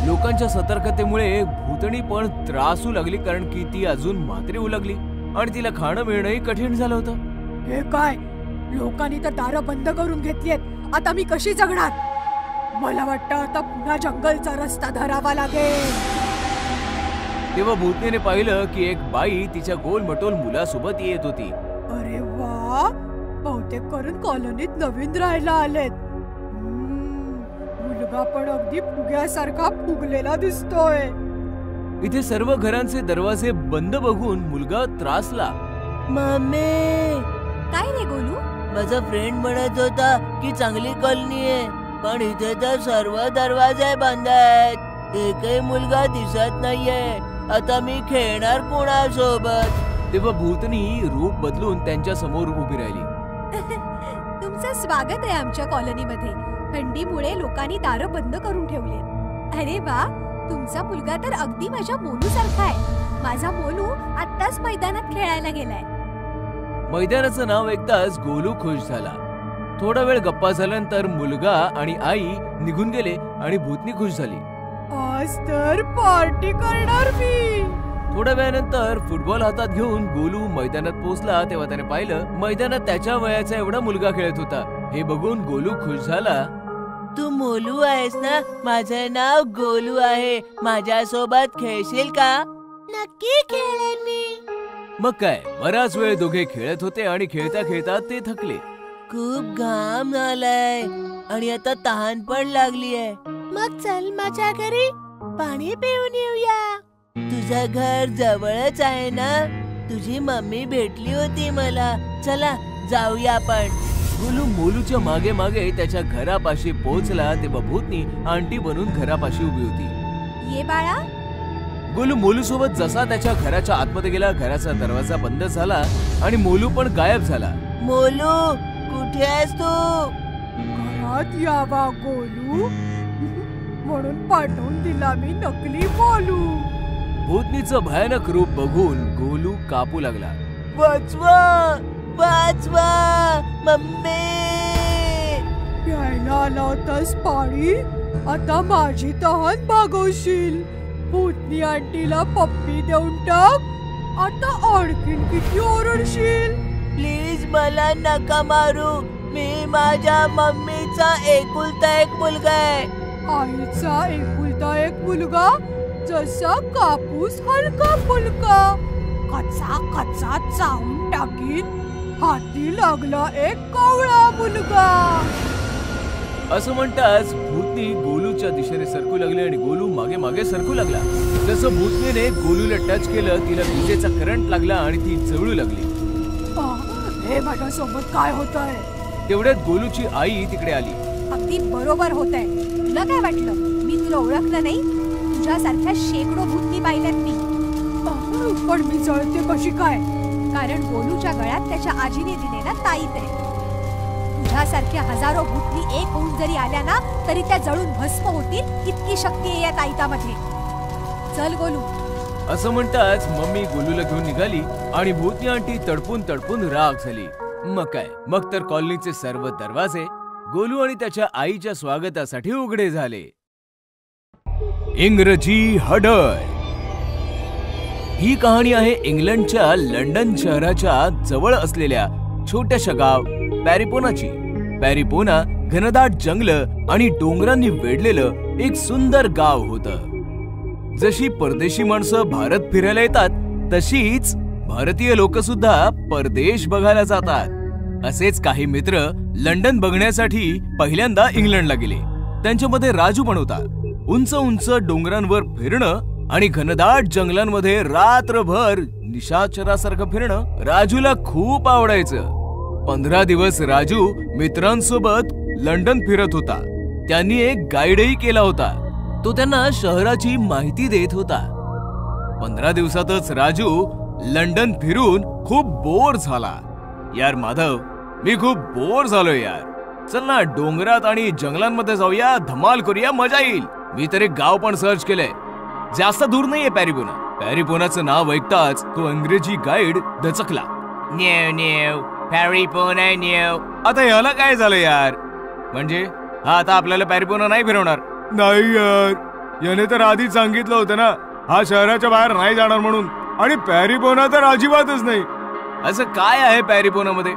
Speaker 7: लोकांच्या सतर्कतेमुळे भूतणी पण त्रासू लागली, कारण की ती अजून म्हातारी होऊ लागली आणि तिला खाणं मिळणंही कठीण झालं होतं.
Speaker 8: हे काय, लोकांनी तर दारं बंद करून घेतलीत, आता मी कशी जगणार? मला वाटतं आता पुन्हा जंगलचा रस्ता धरावा लागेल.
Speaker 7: तेव्हा भूतनीने पाहिलं की एक बाई तिच्या गोलमटोल मुलासोबत येत होती.
Speaker 8: अरे वा, बहुतेक करून कॉलनीत नवीन राहायला आलेत. मुलगा पण अगदी फुग्यासारखा फुगलेला दिसतोय.
Speaker 7: इथे सर्व घरांचे दरवाजे बंद बघून मुलगा त्रासला.
Speaker 5: मम्मी,
Speaker 8: काय रे गोलू?
Speaker 5: माझा फ्रेंड म्हणत होता की चांगली कॉलनी आहे, पण इथे तर सर्व दरवाजे बंद आहेत, एकही मुलगा दिसत नाहीये. आता मी खेळणार कोणासोबत?
Speaker 7: तेव्हा भूतनी रूप बदलून त्यांच्या समोर उभी राहिली.
Speaker 8: तुमचं स्वागत आहे आमच्या कॉलनीमध्ये. थंडीमुळे लोकांनी दारं बंद करून ठेवले. अरे वा, तुमचा मुलगा तर अगदी माझ्या मोलू सारखा आहे. माझा मोलू आत्ताच मैदानात खेळायला गेलाय.
Speaker 7: मैदानाचं नाव ऐकताच गोलू खुश झाला. थोडा वेळ गप्पा झाल्यानंतर मुलगा आणि आई निघून गेले आणि भूतनी खुश झाली.
Speaker 8: आज तर पार्टी करणार मी.
Speaker 7: थोड्या वेळानंतर फुटबॉल हातात घेऊन गोलू मैदानात पोहोचला. तेव्हा त्याने पाहिलं मैदानात त्याच्या वयाचा एवढा मुलगा खेळत होता. हे बघून गोलू खुश झाला.
Speaker 5: तू मोलू आहेस ना? माझं नाव गोलू आहे, माझ्यासोबत खेळशील का? नक्की खेळेन मी.
Speaker 7: मग काय, बराच वेळ दोघे खेळत होते आणि खेळता खेळता ते थकले.
Speaker 5: खूप घाम आलाय आणि आता तहान पण लागलीये. मग चल माझ्या घरी पाणी पिऊन येऊया. तुझं घर जवळच आहे ना? तुझी मम्मी भेटली होती मला. चला जाऊया आपण.
Speaker 7: गोलू मोलूच्या मागे मागे त्याच्या घरापाशी पोहोचला तेव्हा भूतनी आंटी बनून घरापाशी उभी होती.
Speaker 8: ये बाळा.
Speaker 7: गोलू मोलू सोबत जसा त्याच्या घराच्या आतमध्ये गेला, घराचा दरवाजा बंद झाला आणि मोलू पण गायब झाला.
Speaker 5: मोलू, कुठे आहेस तू?
Speaker 8: घरात यावा गोलू म्हणून पाठवून दिला मी नकली मोलू.
Speaker 7: भूतनीचं भयानक रूप बघून गोलू कापू लागला.
Speaker 5: वाचवा, वाचवा मम्मी.
Speaker 8: प्यायला आला होतास पाणी, आता माझी तहान भागवशील. भूतनी आंटीला पप्पी देऊन टाक, आता आणखीन किती ओरडशील.
Speaker 5: प्लीज मला नका मारू, मी माझ्या मम्मीचा एकुलता एक मुलगा आहे.
Speaker 8: आईचा एकुलता एक मुलगा, जसा कापूस हलका फुलका. कचा कचा चावून टाकीन. हाती लागला एक कावळा मुलगा.
Speaker 7: असं म्हणताच भूतनी गोलूच्या दिशेने सरकू लागली आणि गोलू मागे मागे सरकू लागला. जसं भूतनीने गोलूला टच केलं, तिला विजेचा करंट लागला आणि ती जळू लागली.
Speaker 8: हे माझ्यासोबत काय होतंय?
Speaker 7: तेवढ्यात गोलूची आई तिकडे आली.
Speaker 8: अगदी बरोबर होतंय. तुला काय वाटलं मी तुला ओळखलं नाही? तुझ्यासारख्या शेकडो भूतनी पाहिल्यात मी. पण मी जळते कशी काय? कारण गोलूच्या गळ्यात त्याच्या आजीने दिलेला ताईत आहे. तुझ्यासारख्या हजारो भूतनी एक होऊन जरी आल्या ना तरी त्या जळून भस्म होतील इतकी शक्ती आहे या ताईतामध्ये. चल गोलू.
Speaker 7: असं म्हणताच मम्मी गोलूला घेऊन निघाली आणि भूतनी आंटी तडपून तडपून राग झाली. मग काय, मग तर कॉलनीचे सर्व दरवाजे गोलू आणि त्याच्या आईच्या स्वागतासाठी उघडे झाले. इंग्रजी हडळ. ही कहाणी आहे इंग्लंडच्या लंडन शहराच्या जवळ असलेल्या छोट्याशा गाव पॅरिपोनाची. पॅरिपोना घनदाट जंगल आणि डोंगरांनी वेढलेलं एक सुंदर गाव होतं. जशी परदेशी माणसं भारत फिरायला येतात तशीच भारतीय लोक सुद्धा परदेश बघायला जातात. असेच काही मित्र लंडन बघण्यासाठी पहिल्यांदा इंग्लंडला गेले. त्यांच्यामध्ये राजू पण होता. उंच उंच डोंगरांवर फिरणं आणि घनदाट जंगलांमध्ये रात्रभर निशाचरासारखं फिरणं राजूला खूप आवडायचं. 15 दिवस राजू मित्रांसोबत लंडन फिरत होता. त्यांनी एक गाईडही केला होता. तो त्यांना शहराची माहिती देत होता. 15 दिवसातच राजू लंडन फिरून खूप बोर झाला. यार माधव, मी खूप बोर झालोय यार. चल ना डोंगरात आणि जंगलांमध्ये जाऊया, धमाल करूया, मजा येईल. मी तर एक गाव पण सर्च केलंय. जास्त दूर नाहीये पॅरिपोना. पॅरिपोनाचं नाव ऐकताच तो इंग्रजी गाईड दचकला.
Speaker 9: न्यू न्यू पॅरिपोना न्यू.
Speaker 7: आता याला काय झालं यार? म्हणजे हा आता आपल्याला पॅरिपोना नाही फिरवणार? नाही यार, याने तर आधीच सांगितलं होतं ना हा शहराच्या बाहेर नाही जाणार म्हणून. आणि पॅरिपोना तर अजिबातच नाही. असं काय आहे पॅरिपोनामध्ये?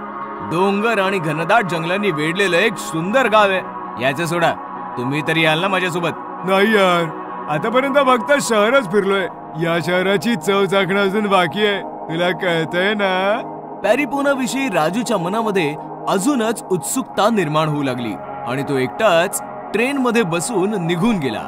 Speaker 7: डोंगर आणि घनदाट जंगलांनी वेढलेलं एक सुंदर गाव आहे. याचं सोडा, तुम्ही तरी याल ना माझ्यासोबत? नाही यार, आतापर्यंत फक्त शहरच फिरलोय. या शहराची चव चाखणं अजून बाकी आहे. तुला कळतंय ना? पॅरिपोना विषयी राजूच्या मनामध्ये अजूनच उत्सुकता निर्माण होऊ लागली आणि तो एकटाच ट्रेन मध्ये बसून निघून गेला.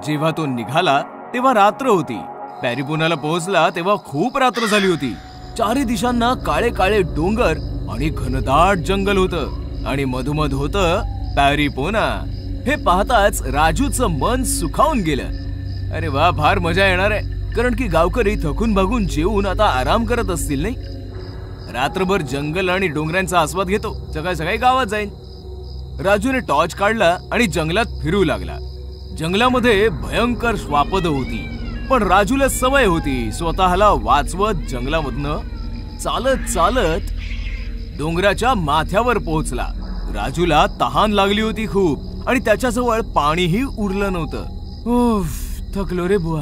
Speaker 7: जेव्हा तो निघाला तेव्हा रात्र होती. पॅरिपोनाला पोहोचला तेव्हा खूप रात्र झाली होती. चारी दिशांना काळे काळे डोंगर आणि घनदाट जंगल होतं आणि मधोमध होतं पॅरिपोना. हे पाहताच राजूचं मन सुखावून गेलं. अरे वा, फार मजा येणार आहे. कारण की गावकरी थकून भागून जेवून आता आराम करत असतील नाही. रात्रभर जंगल आणि डोंगरांचा आस्वाद घेतो, सकाळी सकाळी गावात जाईन. राजूने टॉर्च काढला आणि जंगलात फिरू लागला. जंगलामध्ये भयंकर श्वापद होती, पण राजूला सवय होती स्वतःला वाचवत जंगलामधनं चालत चालत डोंगराच्या माथ्यावर पोहोचला. राजूला तहान लागली होती खूप आणि त्याच्याजवळ पाणीही उरलं नव्हतं. उफ, थकलो रे बुवा.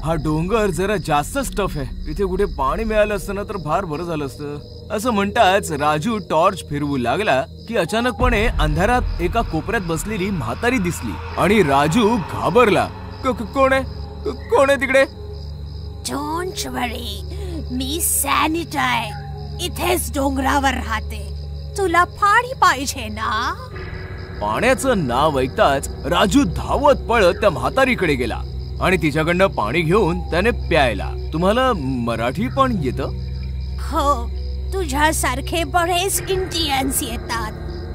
Speaker 7: हा डोंगर जरा जास्तच टफ आहे. इथे कुठे पाणी मिळालं असतं ना तर फार बरं झालं असतं. असं म्हणताच राजू टॉर्च फिरवू लागला की अचानकपणे अंधारात एका कोपऱ्यात बसलेली म्हातारी दिसली आणि राजू घाबरला. कोण आहे तिकडे?
Speaker 8: डोंट वरी, मी सॅनिटा आहे. इथेच डोंगरावर राहते. तुला पाणी पाहिजे ना?
Speaker 7: पाण्याचं नाव ऐकताच राजू धावत पळत त्या म्हातारीकडे गेला आणि तिच्याकडनं पाणी घेऊन त्याने प्यायला. तुम्हाला मराठी पण येतं?
Speaker 8: हो, तुझ्यासारखे बरेच इंडियन्स येतात.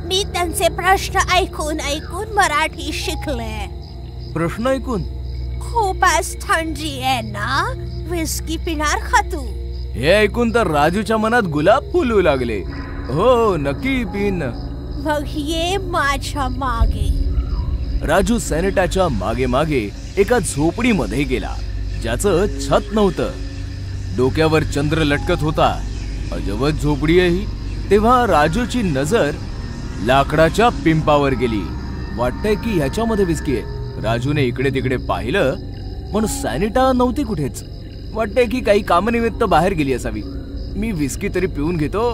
Speaker 8: मी त्यांचे प्रश्न ऐकून ऐकून मराठी शिकले.
Speaker 7: प्रश्न ऐकून?
Speaker 8: खूपच थंडी आहे ना, विस्की पिणार का तू?
Speaker 7: हे ऐकून तर राजूच्या मनात गुलाब फुलू लागले. हो, नक्की पिन.
Speaker 8: मग ये माझ्या मागे.
Speaker 7: राजू सॅनिटाच्या मागे मागे एका झोपडीमध्ये गेला ज्याचं छत नव्हतं. डोक्यावर चंद्र लटकत होता. अजबच झोपडी आहे ही. तेव्हा राजूची नजर लाकडाच्या पिंपावर गेली. वाटतंय की ह्याच्यामध्ये विस्की आहे. राजूने इकडे तिकडे पाहिलं पण सॅनिटा नव्हती कुठेच. वाटतंय की काही कामनिमित्त बाहेर गेली असावी. मी विस्की तरी पिऊन घेतो.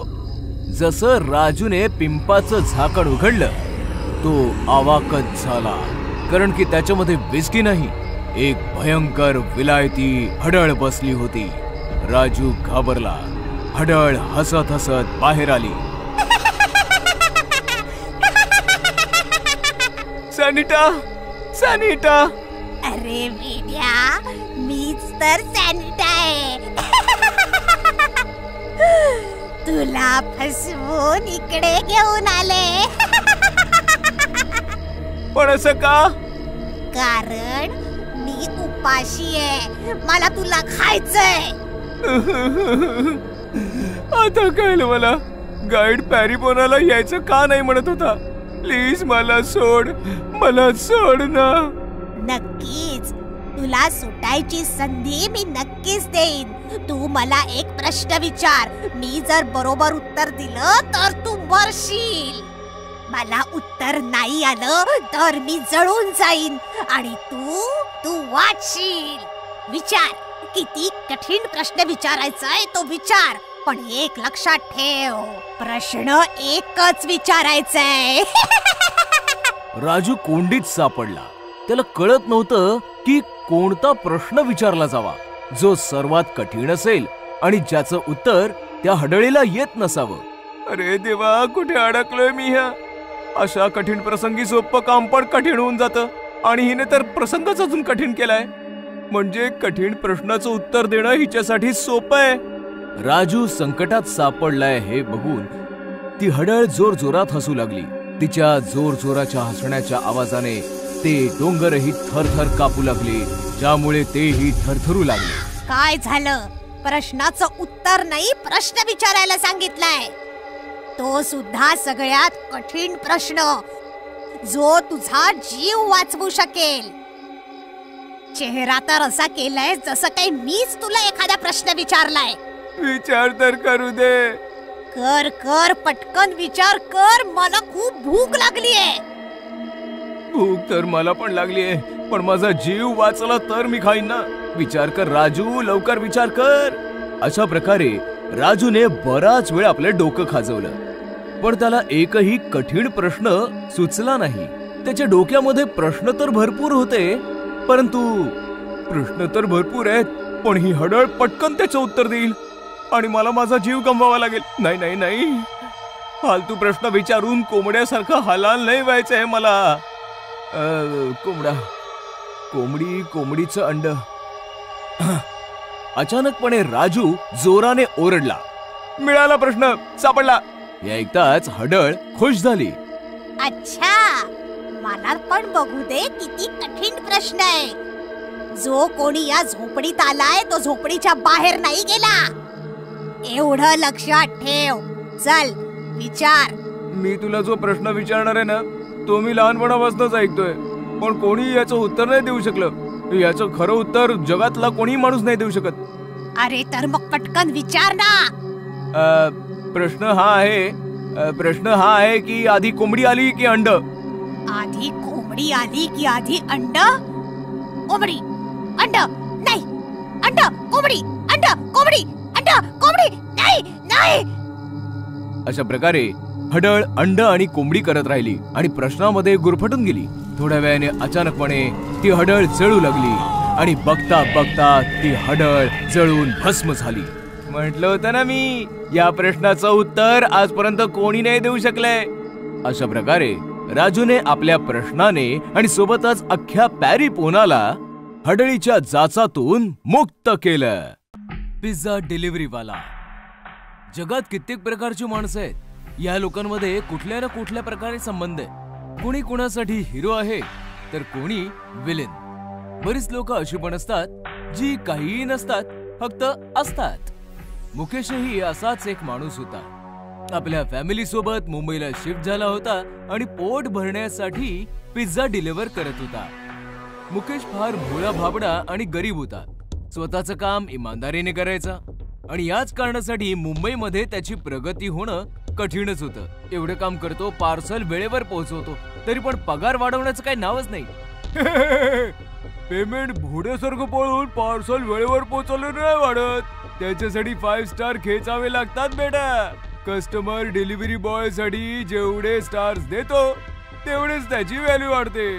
Speaker 7: जसं राजूने पिंपाचं झाकण उघडलं तो अवाकच झाला, कारण की त्याच्यामध्ये विस्की नाही, एक भयंकर विलायती हडळ बसली होती. राजू घाबरला. हडळ हसत हसत बाहेर आली. सॅनिटा, सॅनिटा.
Speaker 2: अरे मीडिया, मीच तर सॅनिटा आहे. तुला फसवून इकडे घेऊन आले.
Speaker 7: पण असं का?
Speaker 2: कारण मी उपाशी आहे. मला तुला खायचंय.
Speaker 7: आता कळलं मला. गाईड पॅरीपोनाला यायचं का नाही म्हणत होता. प्लीज मला सोड, मला सोड ना.
Speaker 2: नक्कीच तुला सुटायची संधी मी नक्कीच देईन. तू मला एक प्रश्न विचार. मी जर बरोबर उत्तर दिलं तर तू मरशील. मला उत्तर नाही आलं तर मी जळून जाईन आणि तू वाचशील. विचार, किती कठीण प्रश्न विचारायचा आहे तो विचार. पण एक लक्षात ठेव, प्रश्न एकच विचारायचाय.
Speaker 7: राजू कोंडीत सापडला. त्याला कळत नव्हतं की कोणता प्रश्न विचारला जावा जो सर्वात कठीण असेल आणि ज्याचं उत्तर त्या हडळीला येत नसावं. अरे देवा, कुठे अडकलोय मी ह्या. अशा कठीण प्रसंगी सोपं काम पण कठीण होऊन जातं आणि हिने तर प्रसंगच अजून कठीण केलाय. म्हणजे कठीण प्रश्नाचं उत्तर देणं हिच्यासाठी सोपं आहे. राजू संकटात सापडलाय हे बघून ती हडळ जोर जोरात हसू लागली. तिच्या जोर जोराच्या हसण्याच्या आवाजाने ते डोंगरही थरथर कापू लागले, ज्यामुळे तेही थरथरू लागले.
Speaker 2: काय झालं? प्रश्नाचं उत्तर नाही, प्रश्न विचारायला सांगितलाय. तो सुद्धा सगळ्यात कठीण प्रश्न, जो तुझा जीव वाचवू शकेल. चेहरा तर असा केलाय जसं काही मीच तुला एखादा प्रश्न विचारलाय.
Speaker 7: विचार तर करू दे.
Speaker 2: कर कर, पटकन विचार कर. मला खूप भूक लागलीये.
Speaker 7: भूक तर मला पण लागलीये, पण माझा जीव वाचला तर मी खाईन ना. विचार कर राजू, लवकर विचार कर. अशा प्रकारे राजूने बराच वेळ आपलं डोकं खाजवलं, पण त्याला एकही कठीण प्रश्न सुचला नाही. त्याच्या डोक्यामध्ये प्रश्न तर भरपूर होते, परंतु प्रश्न तर भरपूर आहेत, पण ही हडळ पटकन त्याचं उत्तर देईल आणि मला माझा जीव गमवावा लागेल. नाही नाही नाही, फालतू प्रश्न विचारून कोंबड्यासारखं हलाल नाही व्हायचं आहे मला. कोंबडीचं अंड. अचानकपणे राजू जोराने ओरडला. मिळाला, प्रश्न सापडला. हे ऐकताच हडळ खुश झाली.
Speaker 2: अच्छा, मला पण बघू दे किती कठीण प्रश्न आहे. जो कोणी या झोपडीत आलाय तो झोपडीच्या बाहेर नाही गेला. एवढं लक्षात ठेव. चल विचार.
Speaker 7: मी तुला जो प्रश्न विचारणार आहे ना, तो मी लहानपणापासूनच ऐकतोय, पण कोणी याचं उत्तर नाही देऊ शकलं. याचं खरं उत्तर जगातला कोणी माणूस नाही देऊ शकत.
Speaker 2: अरे तर मग पटकन विचार ना.
Speaker 7: प्रश्न हा आहे की आधी कोंबडी आली की अंड?
Speaker 2: आधी कोंबडी आली की आधी अंड? कोंबडी, अंड, नाही, अंड, कोंबडी, अंड, कोंबडी, अंड, कोंबडी, नाही, नाही.
Speaker 7: अशा प्रकारे हडळ अंड आणि कोंबडी करत राहिली आणि प्रश्नामध्ये गुरफटून गेली. थोड्या वेळाने अचानकपणे ती हडळ जळू लागली आणि बघता बघता ती हडळ जळून भस्म झाली. म्हटलं होतं ना मी, या प्रश्नाचं उत्तर आजपर्यंत कोणी नाही देऊ शकलंय. अशा प्रकारे राजूने आपल्या प्रश्नाने आणि सोबतच अख्ख्या पॅरीपोनाला हडळीच्या जाचातून मुक्त केलं. पिझ्झा डिलिव्हरीवाला. जगात कित्येक प्रकारची माणसं आहेत. या लोकांमध्ये कुठल्या ना कुठल्या प्रकारे संबंध आहे. कोणी कुणासाठी हिरो आहे तर कोणी विलेन. बरीच लोक अशी पण असतात जी काहीही नसतात, फक्त असतात. मुकेशही असाच एक माणूस होता. आपल्या फॅमिली सोबत मुंबईला शिफ्ट झाला होता आणि पोट भरण्यासाठी पिझ्झा डिलिव्हर करत होता. मुकेश फार भोळा भाबडा आणि गरीब होता. स्वतःचं काम इमानदारीने करायचा आणि याच कारणासाठी मुंबईमध्ये त्याची प्रगती होणं कठीणच होतं. एवढं काम करतो, पार्सल वेळेवर पोहोचवतो, तरी पण पगार वाढवण्याचं काही नावच नाही. पेमेंट भोड्यासारखं पळून पार्सल वेळेवर पोहोचवलं नाही वाढत. त्याच्यासाठी 5 स्टार खेचावे लागतात बेटा. कस्टमर डिलिव्हरी बॉय साठी जेवढे स्टार्स देतो तेवढेच त्याची व्हॅल्यू वाढते.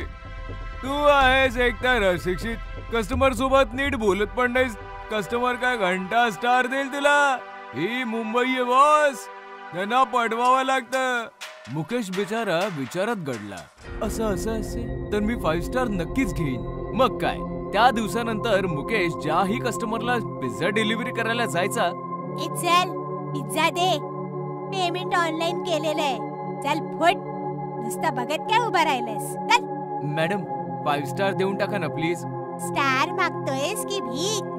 Speaker 7: तू आहेस एकतर अशिक्षित, कस्टमर सोबत नीट बोलत पण नाहीस, कस्टमर काय घंटा स्टार देईल तुला? ही मुंबई आहे बॉस, त्यांना पटवावं लागतं. मुकेश बिचारा विचारात गडला. असं असेल तर मी 5 स्टार नक्कीच घेईन. मग काय, त्या दिवसानंतर मुकेश ज्याही कस्टमरला पिझ्झा डिलिव्हरी करायला जायचा.
Speaker 2: चल पिझ्झा दे, पेमेंट ऑनलाईन केलेलं आहे. चल फुट, नुसतं बघत काय उभा राहिलेस? चल.
Speaker 7: मॅडम 5 स्टार देऊन टाका ना प्लीज.
Speaker 2: स्टार मागतोयस की भीक?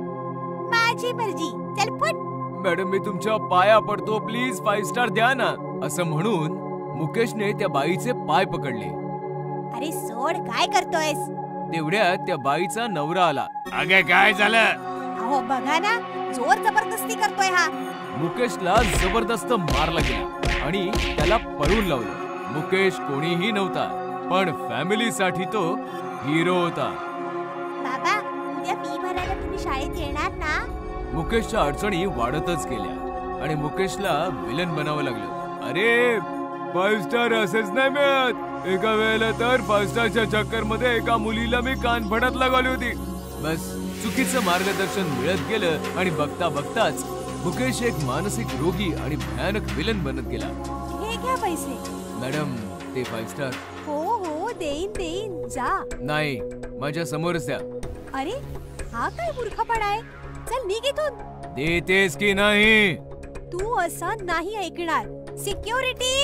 Speaker 2: माझी मर्जी. चल फुट.
Speaker 7: मॅडम मी तुमच्या पाया पडतो, प्लीज 5 स्टार द्या ना. असं म्हणून मुकेशने त्या बाईचे पाय पकडले.
Speaker 2: अरे सोड, काय करतोयस?
Speaker 7: तेवढ्यात त्या बाईचा नवरा आला.
Speaker 9: अगे काय झालं?
Speaker 2: अहो बघा ना, जोर जबरदस्ती करतोय हा.
Speaker 7: मुकेशला जबरदस्त मारला गेला आणि त्याला पळून लावलं. मुकेश कोणीही नव्हता, पण फॅमिलीसाठी तो हिरो होता.
Speaker 2: बाबा, उद्या फी भरायला तुम्ही शाळेत येणार ना?
Speaker 7: मुकेशच्या अडचणी वाढतच गेल्या आणि मुकेशला विलन बनावं लागलं. अरे 5 स्टार असेच नाही मिळत. एका वेळेला तर 5 स्टारच्या चक्कर मध्ये एका मुलीला मी कानफडत लागवली होती. बस चुकीचं मार्गदर्शन मिळत गेलं आणि बघता बघताच मुकेश एक मानसिक रोगी आणि भयानक विलन बनत गेला.
Speaker 8: हे घ्या पैसे.
Speaker 7: मॅडम ते 5 स्टार.
Speaker 8: हो हो, देईन देईन, जा.
Speaker 7: नाही, माझ्या समोरच द्या.
Speaker 8: अरे हा काय मूर्खपणा आहे? चल निघ इथून.
Speaker 7: देतेस की नाही?
Speaker 8: तू असं नाही ऐकणार. सिक्युरिटी.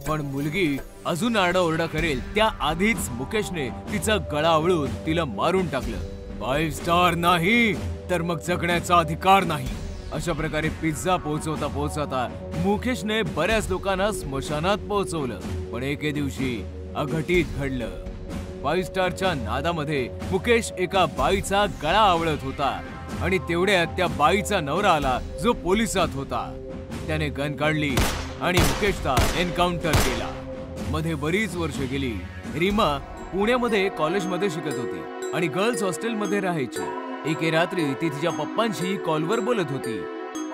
Speaker 7: पण मुलगी अजून आरडाओरडा करेल त्या आधीच मुकेशने तिचा गळा आवळून तिला मारून टाकलं. 5 स्टार नाही तर मग जगण्याचा अधिकार नाही. अशा प्रकारे पिझ्झा पोहोचवता पोहोचवता मुकेशने बऱ्याच लोकांना स्मशानात पोहोचवलं. पण एके दिवशी अघटित घडलं. 5 स्टारच्या नादामध्ये मुकेश एका बाईचा गळा आवळत होता आणि तेवढ्यात त्या बाईचा नवरा आला जो पोलिसात होता. त्याने गन काढली आणि मुकेशचा एन्काउंटर केला. मध्ये बरीच वर्ष गेली. रीमा पुण्यामध्ये कॉलेजमध्ये शिकत होती आणि गर्ल्स हॉस्टेलमध्ये राहायची. एके रात्री ती तिच्या पप्पांशी कॉलवर बोलत होती.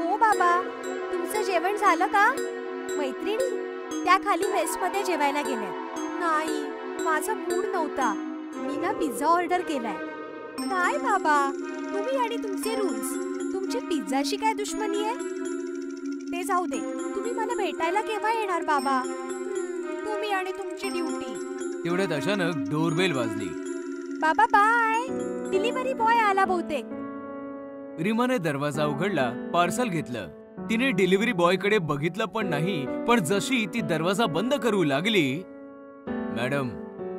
Speaker 8: ओ बाबा, तुमचं जेवण झालं का? मैत्रिणी त्या खाली मेसमध्ये जेवायला गेल्या. नाही, माझा मूड नव्हता. मी ना पिझ्झा ऑर्डर केलाय. काय बाबा, तुम्ही आणि तुमचे रूल्स. तुमची पिझ्झाशी काय दुश्मनी आहे? ते जाऊ दे, तुम्ही मला भेटायला केव्हा येणार बाबा? तुम्ही आणि तुमची ड्युटी.
Speaker 7: तेवढ्यात अचानक डोरबेल वाजली.
Speaker 8: बाबा बाय, डिलिव्हरी बॉय आला बहुतेक.
Speaker 7: रीमाने दरवाजा उघडला, पार्सल घेतलं. तिने डिलिव्हरी बॉय कडे बघितलं पण नाही. पण जशी ती दरवाजा बंद करू लागली, मॅडम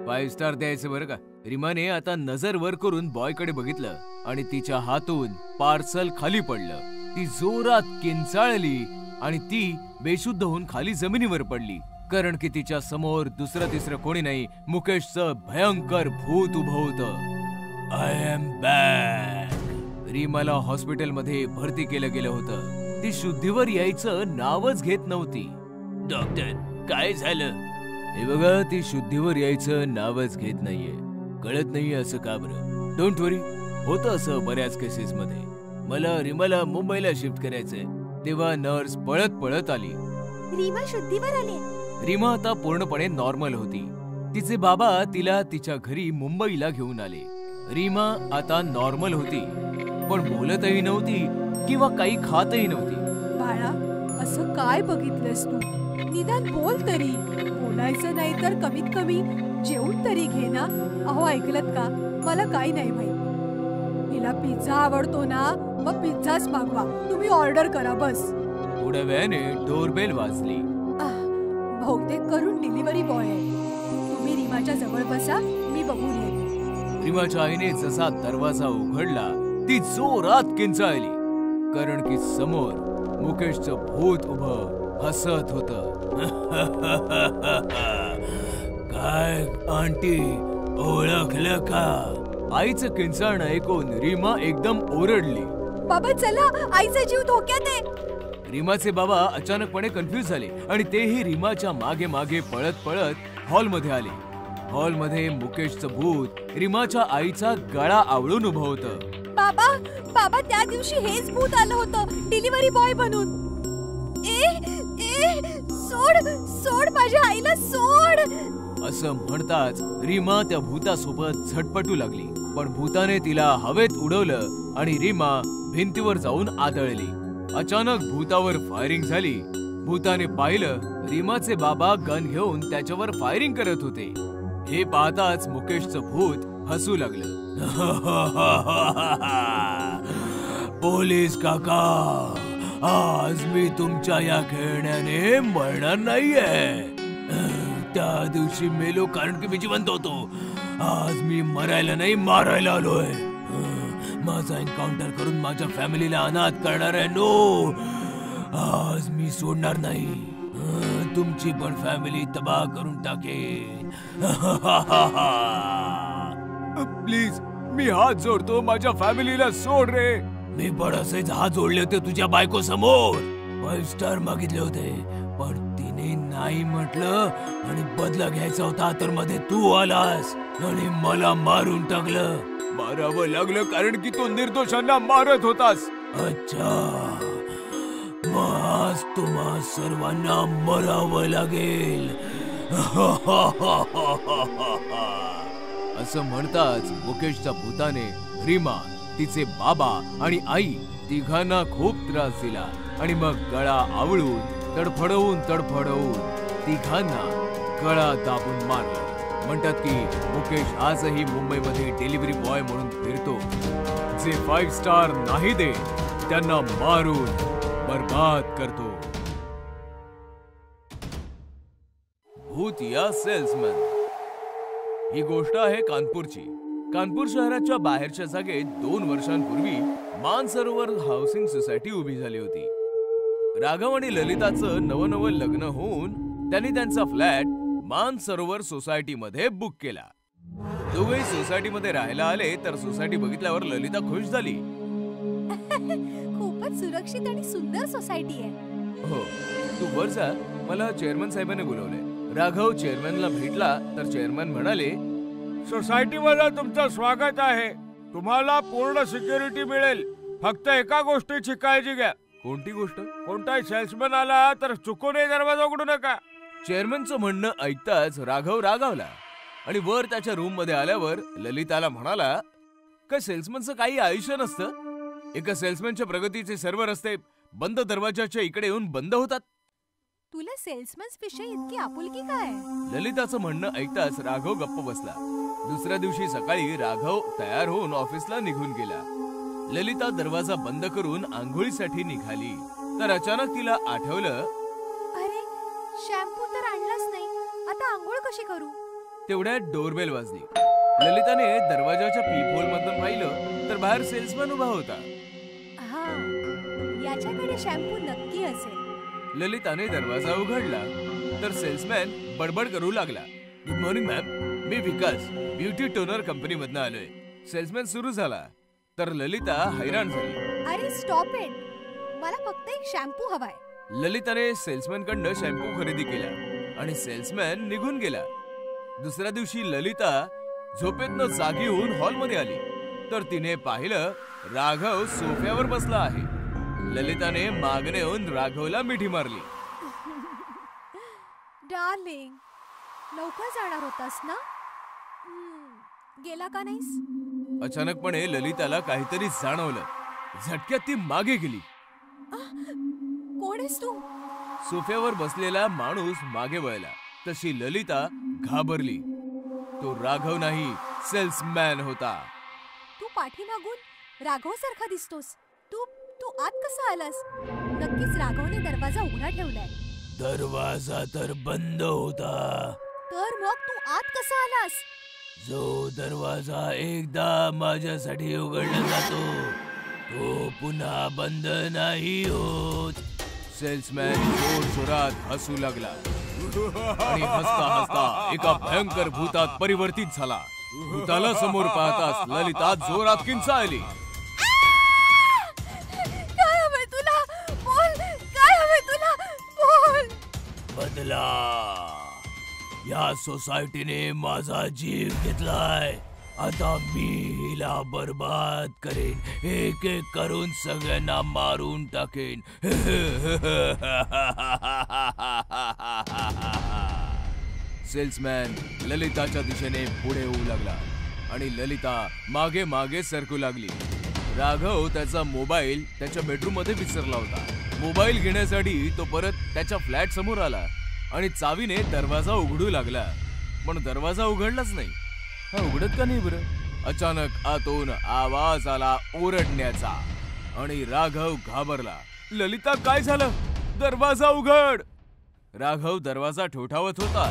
Speaker 7: 5 स्टार द्यायचं बरं का. रीमाने आता नजर वर करून बॉय कडे बघितलं आणि तिच्या हातून पार्सल खाली पडलं. ती जोरात किंचाळली आणि ती बेशुद्ध होऊन खाली जमिनीवर पडली. कारण की तिच्या समोर दुसरं तिसरं कोणी नाही, मुकेशचं भयंकर भूत उभं होतं. I am back. रीमाला हॉस्पिटलमध्ये भरती केलं गेलं होतं. ती शुद्धीवर यायचं नावच घेत नव्हती. डॉक्टर काय झालं? हे बघा, ती शुद्धीवर यायचं नावच घेत नाहीये. कळत नाहीये असं का बरं? डोंट वरी, होतं असं बऱ्याच केसेस मध्ये. मला रीमाला मुंबईला शिफ्ट करायचंय. तेव्हा नर्स पळत पळत आली.
Speaker 8: रीमा शुद्धीवर आली.
Speaker 7: रीमा आता पूर्णपणे नॉर्मल होती. तिचे बाबा तिला तिच्या घरी मुंबईला घेऊन आले. रीमा आता नॉर्मल होती, पण बोलतही नव्हती किंवा काही खातही नव्हती.
Speaker 8: बाळा, असं काय बघितलंस तू? निदान बोल तरी. बोलायचं नाही तर कमीत कमी जेवून तरी घे ना. अहो ऐकलत का? मला काही नाही माहित. तिला पिझ्झा आवडतो ना, मग पिझ्झाच मागवा. तुम्ही ऑर्डर करा बस.
Speaker 7: थोड्या वेळाने डोरबेल वाजली.
Speaker 8: बहुतेक करून डिलिव्हरी बॉय आहे. तुम्ही रीमाच्या जवळ बसा, मी बघून येते.
Speaker 7: रीमाच्या आईने जसा दरवाजा उघडला, ती जोरात किंचाळली. कारण की समोर मुकेशचं भूत उभं हसत होतं. काय आंटी, ओळखलं का? आईचं किंचाळणं ऐकून रीमा एकदम ओरडली.
Speaker 8: बाबा चला, आईचा जीव धोक्यात आहे.
Speaker 7: रीमाचे बाबा अचानकपणे कन्फ्युज झाले आणि तेही रीमाच्या मागे मागे पळत पळत हॉलमध्ये आले. हॉलमध्ये मुकेशचं भूत रीमाच्या आईचा गळा आवळून उभं होतं.
Speaker 8: बाबा, बाबा त्या दिवशी हेच भूत आलं होतं डिलिव्हरी बॉय बनून. सोड सोड, माझ्या आईला सोड.
Speaker 7: असं म्हणताच रीमा त्या भूतासोबत झटपटू लागली. पण भूताने तिला हवेत उडवलं आणि रीमा भिंतीवर जाऊन आदळली. अचानक भूतावर फायरिंग झाली. भूताने पाहिलं रीमाचे बाबा गन घेऊन त्याच्यावर फायरिंग करत होते. हे पाहताच मुकेशचं भूत हसू लागलं. पोलीस काका, आज मी तुमच्या या खेळण्याने मरणार नाहीये. त्या दिवशी मेलो कारण की मी जिवंत होतो. आज मी मरायला नाही, मारायला आलोय. माझा एन्काउंटर करून माझ्या फॅमिलीला अनाथ करणार आहे. नो, आज मी सोडणार नाही. तुमची पण फॅमिली तबाह करून टाकेन. प्लीज, मी हात जोडतो, माझ्या फॅमिलीला सोड रे. मी पण असेच हात जोडले होते तुझ्या बायको समोर. 5 स्टार मागितले होते, पण तिने नाही म्हटलं आणि बदला घ्यायचा होता, तर मध्ये तू आलास आणि मला मारून टाकलं. मारावं लागलं कारण की तो निर्दोषांना मारत होतास. अच्छा, मग आज तुम्हा सर्वांना मरावं लागेल. असं म्हणताच मुकेशच्या भूताने रीमा, तिचे बाबा आणि आई तिघांना खूप त्रास दिला आणि मग गळा आवळून तडफडवून तिघांना गळा दाबून मारला. म्हणतात की मुकेश आजही मुंबईमध्ये डिलिव्हरी बॉय म्हणून फिरतो. जे 5 स्टार नाही दे त्यांना मारून बर्बाद करतो. भूत या सेल्समॅन. ही गोष्ट आहे कानपूरची. कानपूर शहराच्या बाहेरच्या जागेत 2 वर्षांपूर्वी मानसरोवर हाऊसिंग सोसायटी उभी झाली होती. राघव आणि ललिताचं नवं लग्न होऊन त्यांनी त्यांचा फ्लॅट मानसरोवर सोसायटीमध्ये बुक केला. दोघेही सोसायटीमध्ये राहायला आले तर सोसायटी बघितल्यावर ललिता खुश झाली.
Speaker 8: खूपच सुरक्षित आणि सुंदर सोसायटी आहे.
Speaker 7: हो, तू वर जा, मला चेअरमन साहेबांनी बोलवले. राघव चेअरमनला भेटला तर चेअरमन म्हणाले,
Speaker 3: सोसायटीमध्ये तुमचं स्वागत आहे. तुम्हाला पूर्ण सिक्युरिटी मिळेल. फक्त एका गोष्टीची काळजी घ्या.
Speaker 7: कोणती गोष्ट?
Speaker 3: कोणताही सेल्समॅन आला तर चुकूनही दरवाजा उघडू नका.
Speaker 7: चेअरमनचं म्हणणं ऐकताच राघव रागावला आणि वर त्याच्या रूम मध्ये आल्यावर ललिताला म्हणाला, का सेल्समनचं काही आयुष्य नसतं? एका सेल्समॅनच्या प्रगतीचे सर्व रस्ते बंद दरवाजाच्या इकडे येऊन बंद होतात.
Speaker 8: तुला सेल्समन्स विषयी इतकी आपुलकी काय?
Speaker 7: ललिताचं म्हणणं ऐकताच राघव गप्प बसला. दुसऱ्या दिवशी सकाळी राघव तयार होऊन ऑफिसला निघून गेला. ललिता दरवाजा बंद करून आंघोळीसाठी निघाली तर अचानक तिला आठवलं,
Speaker 8: अरे शॅम्पू तर आणलाच नाही, आता आंघोळ कशी करू?
Speaker 7: तेवढ्यात डोरबेल वाजली. ललिताने दरवाजाच्या पीप होल मधून पाहिलं तर बाहेर सेल्समॅन उभा होता.
Speaker 8: हा, याच्याकडे शॅम्पू नक्की असेल.
Speaker 7: ललिताने दरवाजा उघडला तर सेल्समॅन बडबड करू लागला. गुड मॉर्निंग मॅम, मी विकास ब्युटी टोनर कंपनी मधनं आलोय. सेल्समॅन सुरू झाला तर ललिता हैराण झाली.
Speaker 8: अरे स्टॉप इट, मला फक्त एक शॅम्पू हवाय.
Speaker 7: ललिताने सेल्समॅन कडनं शॅम्पू खरेदी केला आणि सेल्समॅन निघून गेला. दुसऱ्या दिवशी ललिता झोपेतनं जागी होऊन हॉलमध्ये आली तर तिने पाहिलं राघव सोफ्यावर बसला आहे. ललिताने मागणे येऊन राघवला मिठी मारली.
Speaker 8: डार्लिंग, लवकर जाणार होतास ना? गेला का नाहीस?
Speaker 7: अचानकपणे ललिताला काहीतरी जाणवलं. झटक्यात ती मागे गेली.
Speaker 8: कोण आहेस तू?
Speaker 7: सोफ्यावर बसलेला माणूस मागे वळला तशी ललिता घाबरली. तो राघव नाही, सेल्समॅन होता.
Speaker 8: तू पाठीमागून राघव सारखा दिसतोस. तू आत कसा आलास? नक्कीच राघवने दरवाजा उघडा ठेवलाय.
Speaker 7: दरवाजा तर बंद होता.
Speaker 8: तर मग तू आत कसा आलास?
Speaker 7: जो दरवाजा एकदा माझ्यासाठी उघडला जातो तो पुन्हा बंद नाही होत. सेल्समॅन जोरजोरात हसू लागला आणि हसता हसता एका भयंकर भूतात परिवर्तित झाला. भूताला समोर पाहताच ललिता जोरात किंचाळली.
Speaker 8: काय हवंय तुला? बोल, काय हवंय तुला? बोल.
Speaker 7: बदला. या सोसायटीने माझा जीव घेतलाय. आता मी हिला बर्बाद करेन. एक एक करून सगळ्यांना मारून टाकेन. सेल्समॅन ललिताच्या दिशेने पुढे होऊ लागला. आणि ललिता मागे मागे सरकू लागली. राघव त्याचा मोबाईल त्याच्या बेडरूम मध्ये विसरला होता. मोबाईल घेण्यासाठी तो परत त्याच्या फ्लॅट समोर आला आणि चावीने दरवाजा उघडू लागला, पण दरवाजा उघडलाच नाही. हा उघडत का नाही बरं? अचानक आतून आवाज आला ओरडण्याचा आणि राघव घाबरला. ललिता, काय झालं? दरवाजा उघड. राघव दरवाजा ठोठावत होता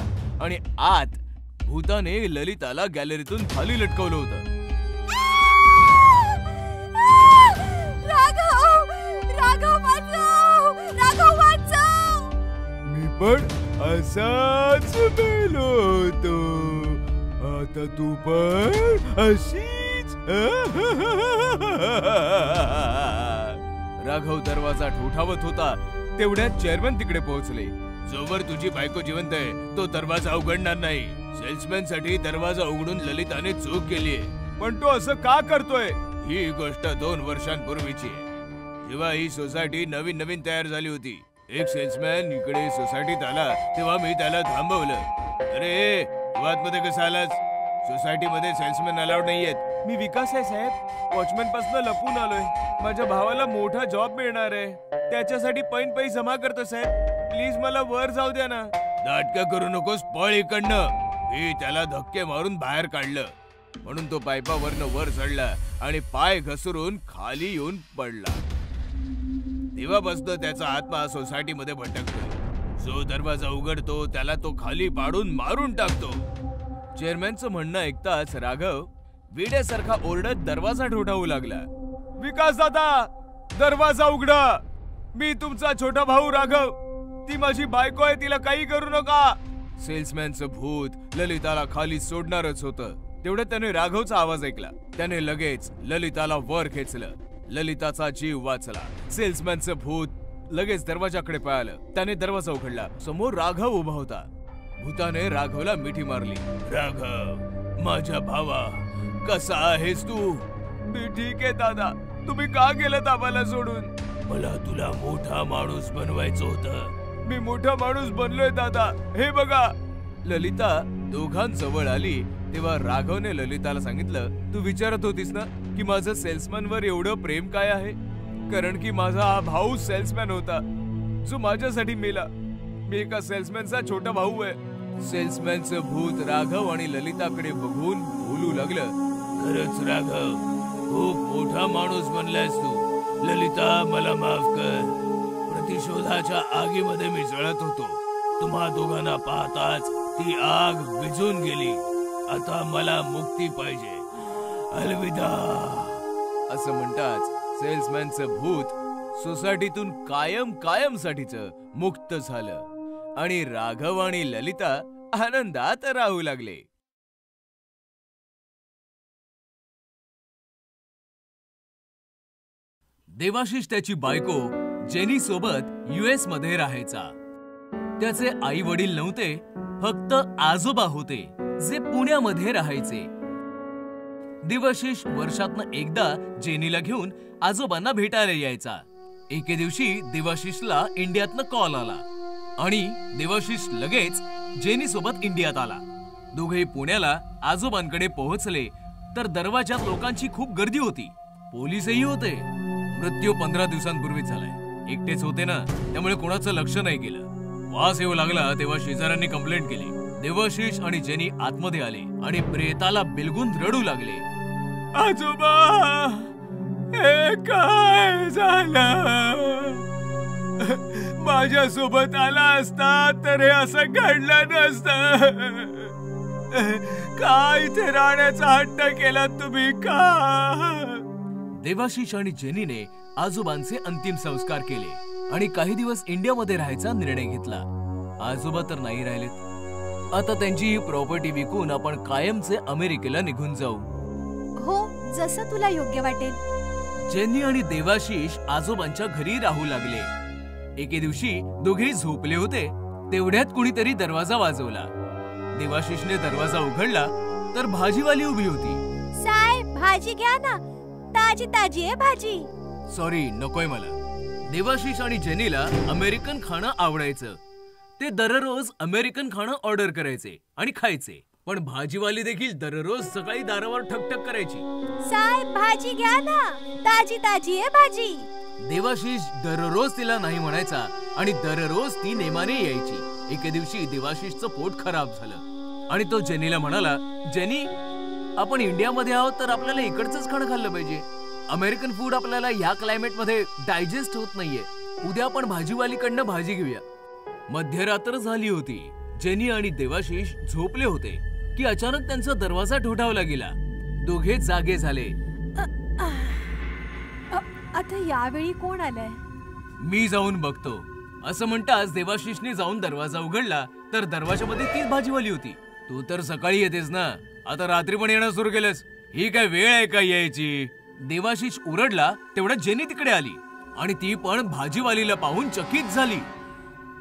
Speaker 7: आणि आत भूताने ललिताला गॅलरीतून खाली लटकवलं होतं. मी पण असाच मेलो होतो. आता तू पण अशीच. राघव दरवाजा ठोठावत होता तेवढ्यात चेअरमन तिकडे पोहोचले. जोवर तुझी बायको जिवंत आहे तो दरवाजा उघडणार नाही. सेल्समॅन साठी दरवाजा उघडून ललिताने चूक केलीये. पण तो असं का करतोय? ही गोष्ट 2 वर्षांपूर्वीची आहे, जेव्हा ही सोसायटी नवीन तयार झाली होती. एक सेल्समॅन इकडे सोसायटीत आला तेव्हा मी त्याला थांबवलं. अरे, तू आतमध्ये कसा आलास? सोसायटीमध्ये सेल्समॅन अलाउड नाहीयेत. मी विकास आहे साहेब, वॉचमॅन पासून लपून आलोय. माझ्या भावाला मोठा जॉब मिळणार आहे, त्याच्यासाठी पैसे जमा करतो साहेब. प्लीज मला वर जाऊ द्या ना. नाटकं करू नकोस, पळ इकडनं. मी त्याला धक्के मारून बाहेर काढलं, म्हणून तो पायपावरनं वर चढला आणि पाय घसरून खाली येऊन पडला. तेव्हापासून त्याचा आत्मा सोसायटीमध्ये भटकतोय. जो दरवाजा उघडतो त्याला तो खाली पाडून मारून टाकतो. चेअरमॅनचं म्हणणं ऐकताच राघव वेड्यासारखा ओरडत दरवाजा ठोठावू लागला. विकास दादा, दरवाजा उघडा. मी तुमचा छोटा भाऊ राघव. ती माझी बायको आहे, तिला काही करू नका. सेल्समॅनचं भूत ललिताला खाली सोडणारच होतं. तेवढ्यात त्याने राघवचा आवाज ऐकला. त्याने लगेच ललिताला वर खेचलं. ललिताचा जीव वाचला. सेल्समॅनचं भूत लगेच दरवाजाकडे पळालं. त्याने दरवाजा उघडला. समोर राघव उभा होता. भूताने राघवला मिठी मारली. राघव, माझ्या भावा, कसा आहेस तू? मी ठीक आहे दादा. तुम्ही का गेलात आम्हाला सोडून? मला तुला मोठा माणूस बनवायचं होतं. मी मोठा माणूस बनलोय दादा, हे बघा. ललिता दोघांजवळ आली तेव्हा राघवने ललिताला सांगितलं, तू विचारत होतीस ना की माझं सेल्समॅन वर एवढं प्रेम काय आहे? कारण की माझा हा भाऊ सेल्समॅन होता जो माझ्यासाठी मेला. मी एका सेल्समॅनचा छोटा भाऊ आहे. सेल्समॅनचं भूत राघव आणि ललिताकडे बघून बोलू लागलं. खरंच राघव, खूप मोठा माणूस बनलायस तू. ललिता, मला माफ कर. प्रतिशोधाच्या आगीमध्ये मी जळत होतो. तुम्हा दोघांना पाहताच ती आग विझून गेली. आता मला मुक्ती पाहिजे. अलविदा. असं म्हणताच सेल्समॅनचं भूत सोसायटीतून कायमसाठीचं मुक्त झालं आणि राघव आणि ललिता आनंदात राहू लागले. देवाशिष त्याची बायको जेनी सोबत US मध्ये राहायचा. त्याचे आई वडील नव्हते, फक्त आजोबा होते जे पुण्यामध्ये राहायचे. देवाशिष वर्षातनं एकदा जेनीला घेऊन आजोबांना भेटायला यायचा. एके दिवशी देवाशिषला इंडियातनं कॉल आला आणि देवाशिष लगेच जेनी सोबत इंडियात आला. दोघे पुण्याला आजोबांकडे पोहोचले तर दरवाजात लोकांची खूप गर्दी होती. पोलीसही होते. मृत्यू 15 दिवसांपूर्वीच झालाय. एकटेच होते ना, त्यामुळे कोणाचं लक्ष नाही केलं. वास येऊ लागला तेव्हा शेजाऱ्यांनी कंप्लेंट केली. देवाशिष आणि जेनी आतमध्ये आले आणि प्रेताला बिलगून रडू लागले. आजोबा, हे काय झालं? माझ्या सोबत आला असता तर हे असं घडलं नसतं. का इथे राहण्याचा हट्ट केला तुम्ही का? देवाशिष आणि जेनीने आजोबांचे अंतिम संस्कार केले आणि काही दिवस इंडियामध्ये राहायचा निर्णय घेतला. आजोबा तर नाही राहिलेत. आता त्यांची ही प्रॉपर्टी विकून आपण कायमचे अमेरिकेला निघून जाऊ.
Speaker 8: हो, जसं तुला योग्य वाटेल.
Speaker 7: जेनी आणि देवाशिष आजोबांच्या घरी राहू लागले. एके दिवशी दोघे झोपले होते तेवढ्यात कुणीतरी दरवाजा वाजवला. देवाशिषने दरवाजा उघडला तर भाजीवाली उभी होती.
Speaker 2: साहेब, भाजी घ्या ना, ताजी ताजी आहे भाजी.
Speaker 7: सॉरी, नकोय मला. देवाशिष आणि जेनीला अमेरिकन खाणं आवडायचं. ते दररोज अमेरिकन खाणं ऑर्डर करायचे आणि खायचे. पण भाजीवाली देखील दररोज सकाळी दारावर ठकठक करायची.
Speaker 8: साहेब भाजी घ्या ना, ताजी ताजी आहे भाजी.
Speaker 7: देवाशिष दररोज तिला नाही म्हणायचा आणि दररोज ती नेमाने यायची. एके दिवशी देवाशिषचं पोट खराब झालं आणि तो जेनीला म्हणाला, जेनी, आपण इंडियामध्ये आहोत तर आपल्याला इकडचंच खाणं खाल्लं पाहिजे. अमेरिकन फूड आपल्याला या क्लायमेटमध्ये डायजेस्ट होत नाहीये. उद्या आपण भाजीवालीकडनं भाजी घेऊया. मध्यरात्र झाली होती. जेनी आणि देवाशिष झोपले होते की अचानक त्यांचा दरवाजा ठोठावला गेला. दोघे जागे झाले.
Speaker 8: आता यावेळी कोण आलंय?
Speaker 7: मी जाऊन बघतो, असं म्हणताच देवाशिषने जाऊन दरवाजा उघडला तर दरवाजामध्ये तीच भाजीवाली होती. तू तर सकाळी येतेस ना, आता रात्री पण येणं सुरू केलंस? ही काय वेळ आहे का यायची? देवाशिष ओरडला. तेवढ्यात जेनी तिकडे आली आणि ती पण भाजीवालीला पाहून चकित झाली.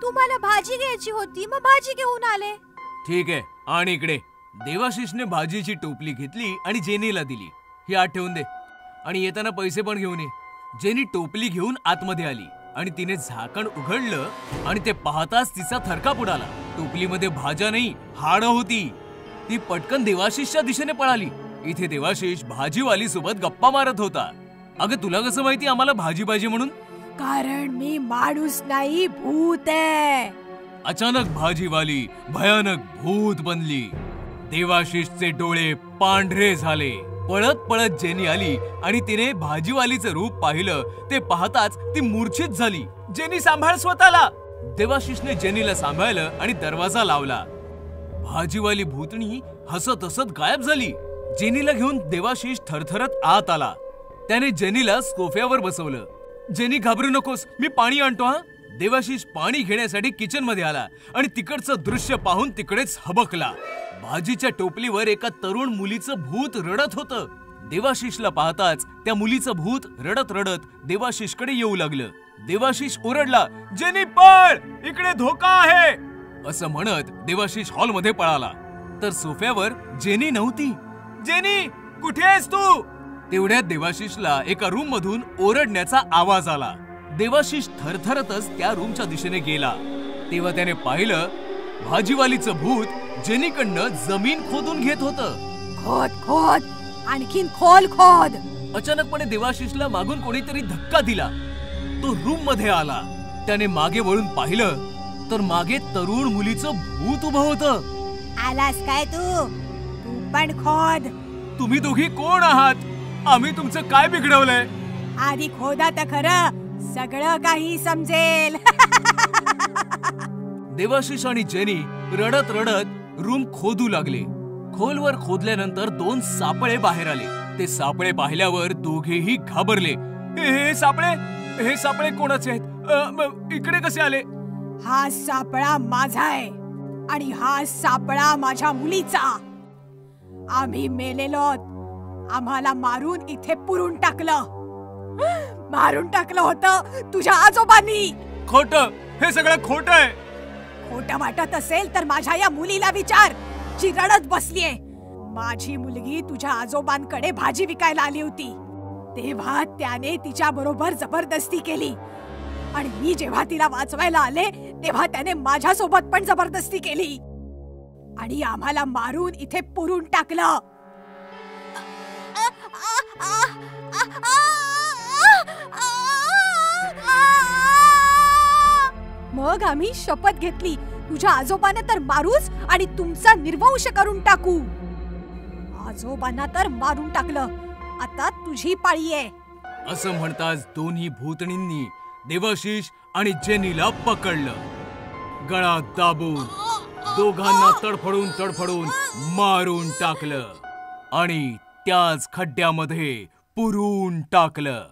Speaker 8: तुम्हाला भाजी घ्यायची होती, मग भाजी घेऊन आले.
Speaker 7: ठीक आहे, आणि इकडे. देवाशिषने भाजीची टोपली घेतली आणि जेनीला दिली. ही आत ठेवून दे आणि येताना पैसे पण घेऊन ये. जेनी टोपली घेऊन आतमध्ये आली आणि तिने झाकण उघडलं आणि ते पाहताच तिचा थरकाप उडाला. टोपलीमध्ये भाज्या नाही, हाडं होती. ती पटकन देवाशिषच्या दिशेने पळाली. इथे देवाशिष भाजीवाली सोबत गप्पा मारत होता. अगं, तुला कसं माहिती आम्हाला भाजी पाहिजे म्हणून?
Speaker 8: कारण मी माणूस नाही, भूत आहे.
Speaker 7: अचानक भाजीवाली भयानक भूत बनली. देवाशिषचे डोळे पांढरे झाले. पळत पळत जेनी आली आणि तिने भाजीवालीचं रूप पाहिलं. ते पाहताच ती मूर्छित झाली. जेनी, सांभाळ स्वतःला. देवाशिषने जेनीला सांभाळलं आणि दरवाजा लावला. भाजीवाली भूतणी हसत हसत गायब झाली. जेनीला घेऊन देवाशिष थरथरत आत आला. त्याने जेनीला सोफ्यावर बसवलं. जेनी, घाबरू नकोस, मी पाणी आणतो हा. देवाशिष पाणी घेण्यासाठी किचन मध्ये आला आणि तिकडचं दृश्य पाहून तिकडेच हबकला. भाजीच्या टोपलीवर एका तरुण मुलीचं भूत रडत होतं. देवाशिषला पाहताच त्या मुलीचं भूत रडत रडत देवाशिषकडे येऊ लागलं. देवाशिष ओरडला, जेनी पळ, इकडे धोका आहे. असं म्हणत देवाशिष हॉलमध्ये पळाला तर सोफ्यावर जेनी नव्हती. जेनी, कुठे आहेस तू? तेवढ्यात देवाशिषला एका रूम मधून ओरडण्याचा आवाज आला. देवाशिष थरथरतच त्या रूमच्या दिशेने गेला. तेव्हा त्याने पाहिलं, भाजीवालीचं भूत जेनीकडनं जमीन खोदून घेत होतं.
Speaker 8: खोद खोद, आणखीन खोल खोद.
Speaker 7: अचानकपणे देवाशिषला मागून कोणीतरी धक्का दिला. तो रूम मध्ये आला. त्याने मागे वळून पाहिलं तर मागे तरुण मुलीचं भूत उभं होतं.
Speaker 2: आलास काय तू? तू पण खोद.
Speaker 7: तुम्ही दोघी कोण आहात? आम्ही तुमचं काय बिघडवलंय?
Speaker 8: आधी खोदा तर खरं, सगळं काही समजेल.
Speaker 7: देवाशिष आणि जेनी रडत रडत रूम खोदू लागले. खोलवर खोदल्यानंतर 2 सापळे बाहेर आले. ते सापळे पाहिल्यावर दोघेही घाबरले. हे सापळे कोणाचे आहेत? इकडे कसे आले?
Speaker 8: हा सापळा माझा आहे आणि हा सापळा माझ्या मुलीचा. आम्ही मेलेलो, आम्हाला मारून इथे पुरून टाकलं. मारून टाकलं होतं तुझ्या आजोबांनी.
Speaker 7: खोटं, हे सगळं खोटं आहे.
Speaker 8: खोटं वाटत असेल तर माझ्या या मुलीला विचार, जी रडत बसलीये. माझी मुलगी तुझ्या आजोबांकडे भाजी विकायला आली होती. तेव्हा त्याने तिच्या बरोबर जबरदस्ती केली आणि मी जेव्हा तिला वाचवायला आले तेव्हा त्याने माझ्या सोबत पण जबरदस्ती केली आणि आम्हाला मारून इथे पुरून टाकलं. मग आम्ही शपथ घेतली, तुझ्या आजोबांना तर मारूच आणि तुमचा निर्वंश करून टाकू. आजोबांना तर मारून टाकलं, आता तुझी पाळी आहे.
Speaker 7: असं म्हणताच दोन्ही भूतणींनी देवाशिष आणि जेनीला पकडलं. गळा दाबून दोघांना तडफडून मारून टाकलं आणि त्याच खड्ड्यामध्ये पुरून टाकलं.